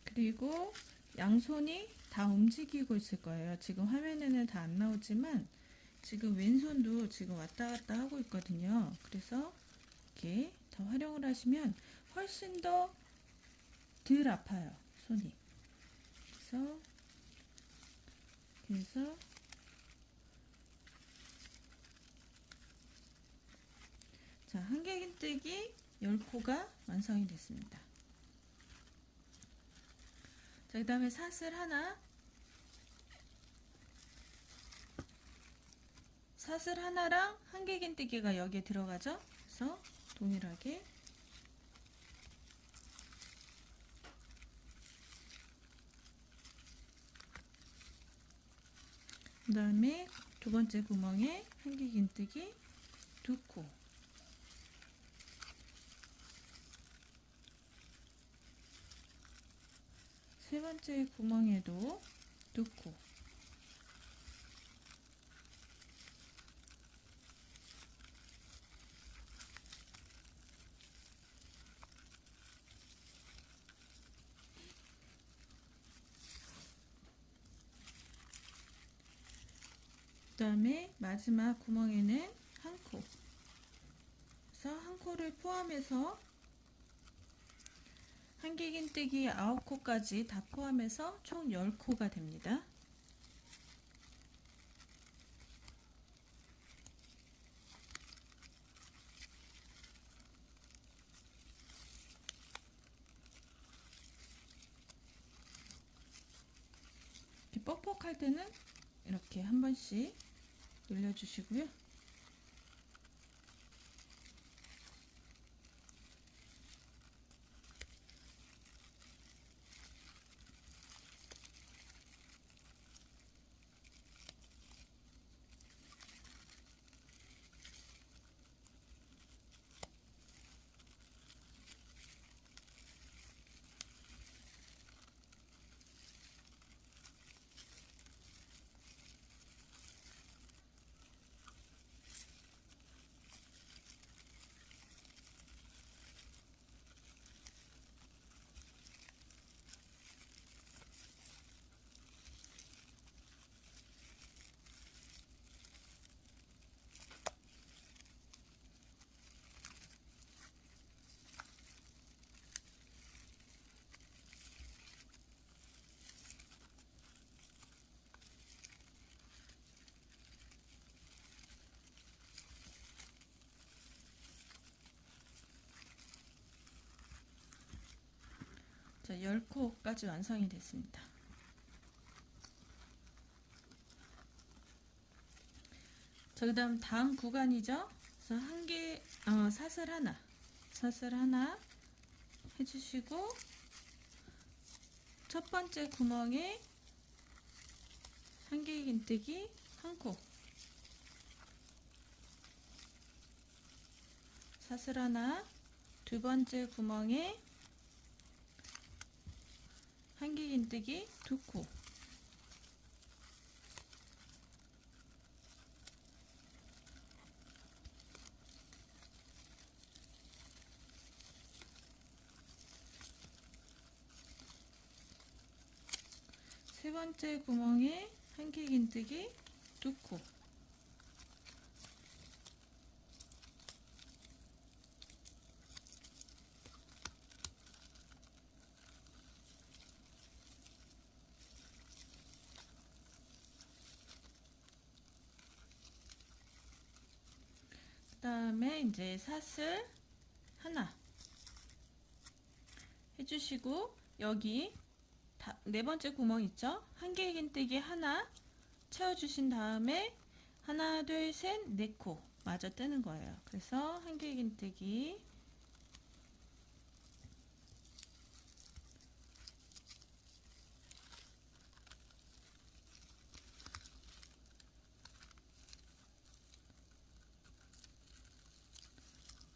그리고 양손이 다 움직이고 있을 거예요. 지금 화면에는 다 안 나오지만 지금 왼손도 지금 왔다 갔다 하고 있거든요. 그래서 이렇게 더 활용을 하시면 훨씬 더 덜 아파요, 손이. 그래서 자, 한 개 긴뜨기 10코가 완성이 됐습니다. 자, 그 다음에 사슬 하나, 사슬 하나랑 한 개 긴뜨기가 여기에 들어가죠. 그래서 동일하게 그 다음에 두 번째 구멍에 한 개 긴뜨기 두 코, 세 번째 구멍에도 두 코, 그 다음에 마지막 구멍에는 한 코, 그래서 한 코를 포함해서 한 개 긴뜨기 9코까지 다 포함해서 총 10코가 됩니다. 이렇게 뻑뻑할 때는 이렇게 한 번씩 늘려주시고요. 그래서 10코까지 완성이 됐습니다. 자, 그 다음 구간이죠. 그래서 사슬 하나 해주시고, 첫 번째 구멍에 한길긴뜨기 1코, 사슬 하나, 두 번째 구멍에 한길긴뜨기 2코, 세 번째 구멍에 한길긴뜨기 2코, 그 다음에 이제 사슬 하나 해주시고, 여기 네 번째 구멍 있죠? 한길긴뜨기 하나 채워주신 다음에 하나, 둘, 셋, 네 코 마저 뜨는 거예요. 그래서 한길긴뜨기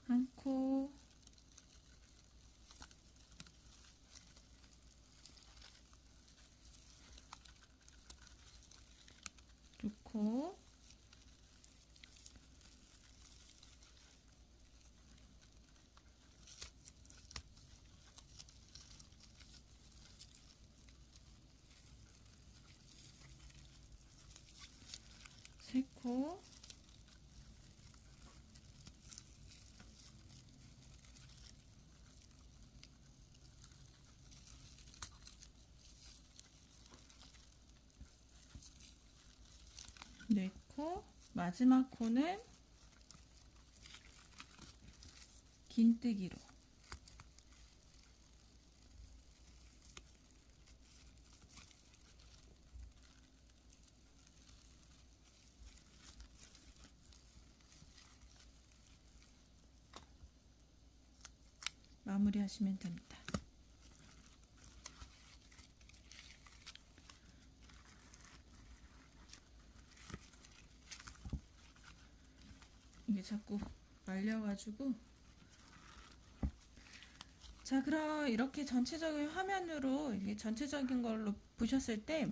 한 코, 두 코, 세 코, 네 코, 마지막 코는 긴뜨기로 마무리 하시면 됩니다. 이게 자꾸 말려가지고. 자, 그럼 이렇게 전체적인 화면으로 이게 전체적인 걸로 보셨을 때,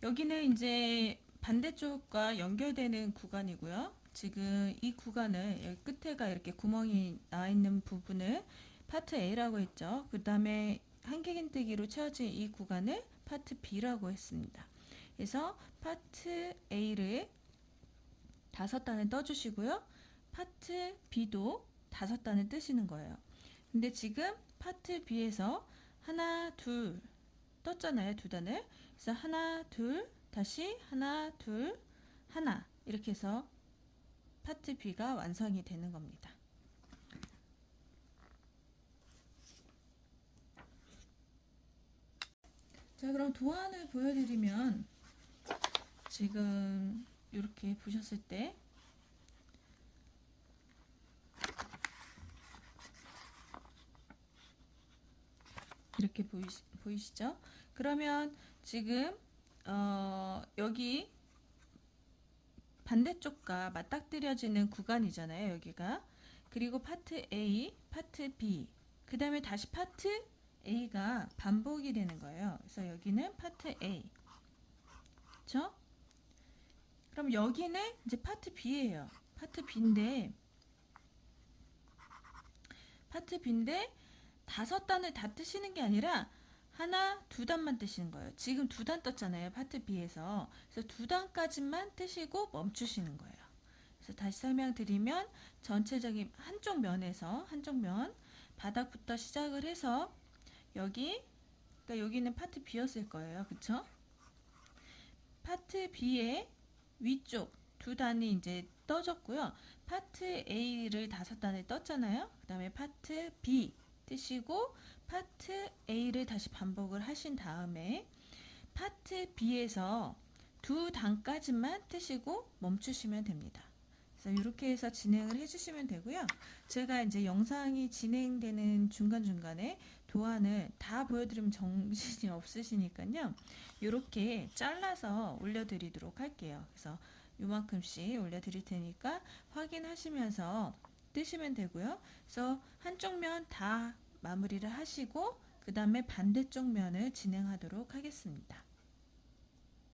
여기는 이제 반대쪽과 연결되는 구간이고요. 지금 이 구간을 여기 끝에가 이렇게 구멍이 나 있는 부분을 파트 A라고 했죠. 그 다음에 한길긴뜨기로 채워진 이 구간을 파트 B라고 했습니다. 그래서 파트 A를 5단을 떠주시고요. 파트 B도 5단을 뜨시는 거예요. 근데 지금 파트 B에서 하나, 둘 떴잖아요. 2단을. 그래서 하나, 둘, 다시 하나, 둘, 하나, 이렇게 해서 파트 B가 완성이 되는 겁니다. 자, 그럼 도안을 보여드리면, 지금 이렇게 보셨을 때 이렇게 보이시죠? 그러면 지금 여기 반대쪽과 맞닥뜨려지는 구간이잖아요. 여기가. 그리고 파트 A, 파트 B, 그 다음에 다시 파트 A가 반복이 되는 거예요. 그래서 여기는 파트 A, 그렇죠? 그럼 여기는 이제 파트 B예요. 파트 B인데 5단을 다 뜨시는 게 아니라 하나, 2단만 뜨시는 거예요. 지금 2단 떴잖아요. 파트 B에서. 그래서 2단까지만 뜨시고 멈추시는 거예요. 그래서 다시 설명드리면, 전체적인 한쪽 면 바닥부터 시작을 해서 그러니까 여기는 파트 B였을 거예요. 그쵸? 파트 B의 위쪽 2단이 이제 떠졌고요. 파트 A를 5단을 떴잖아요. 그 다음에 파트 B 뜨시고 파트 A를 다시 반복을 하신 다음에 파트 B에서 두 단까지만 뜨시고 멈추시면 됩니다. 그래서 이렇게 해서 진행을 해주시면 되고요. 제가 이제 영상이 진행되는 중간중간에 도안을 다 보여드리면 정신이 없으시니까요. 이렇게 잘라서 올려드리도록 할게요. 그래서 요만큼씩 올려드릴 테니까 확인하시면서 뜨시면 되고요. 그래서 한쪽 면 다 마무리를 하시고 그 다음에 반대쪽 면을 진행하도록 하겠습니다.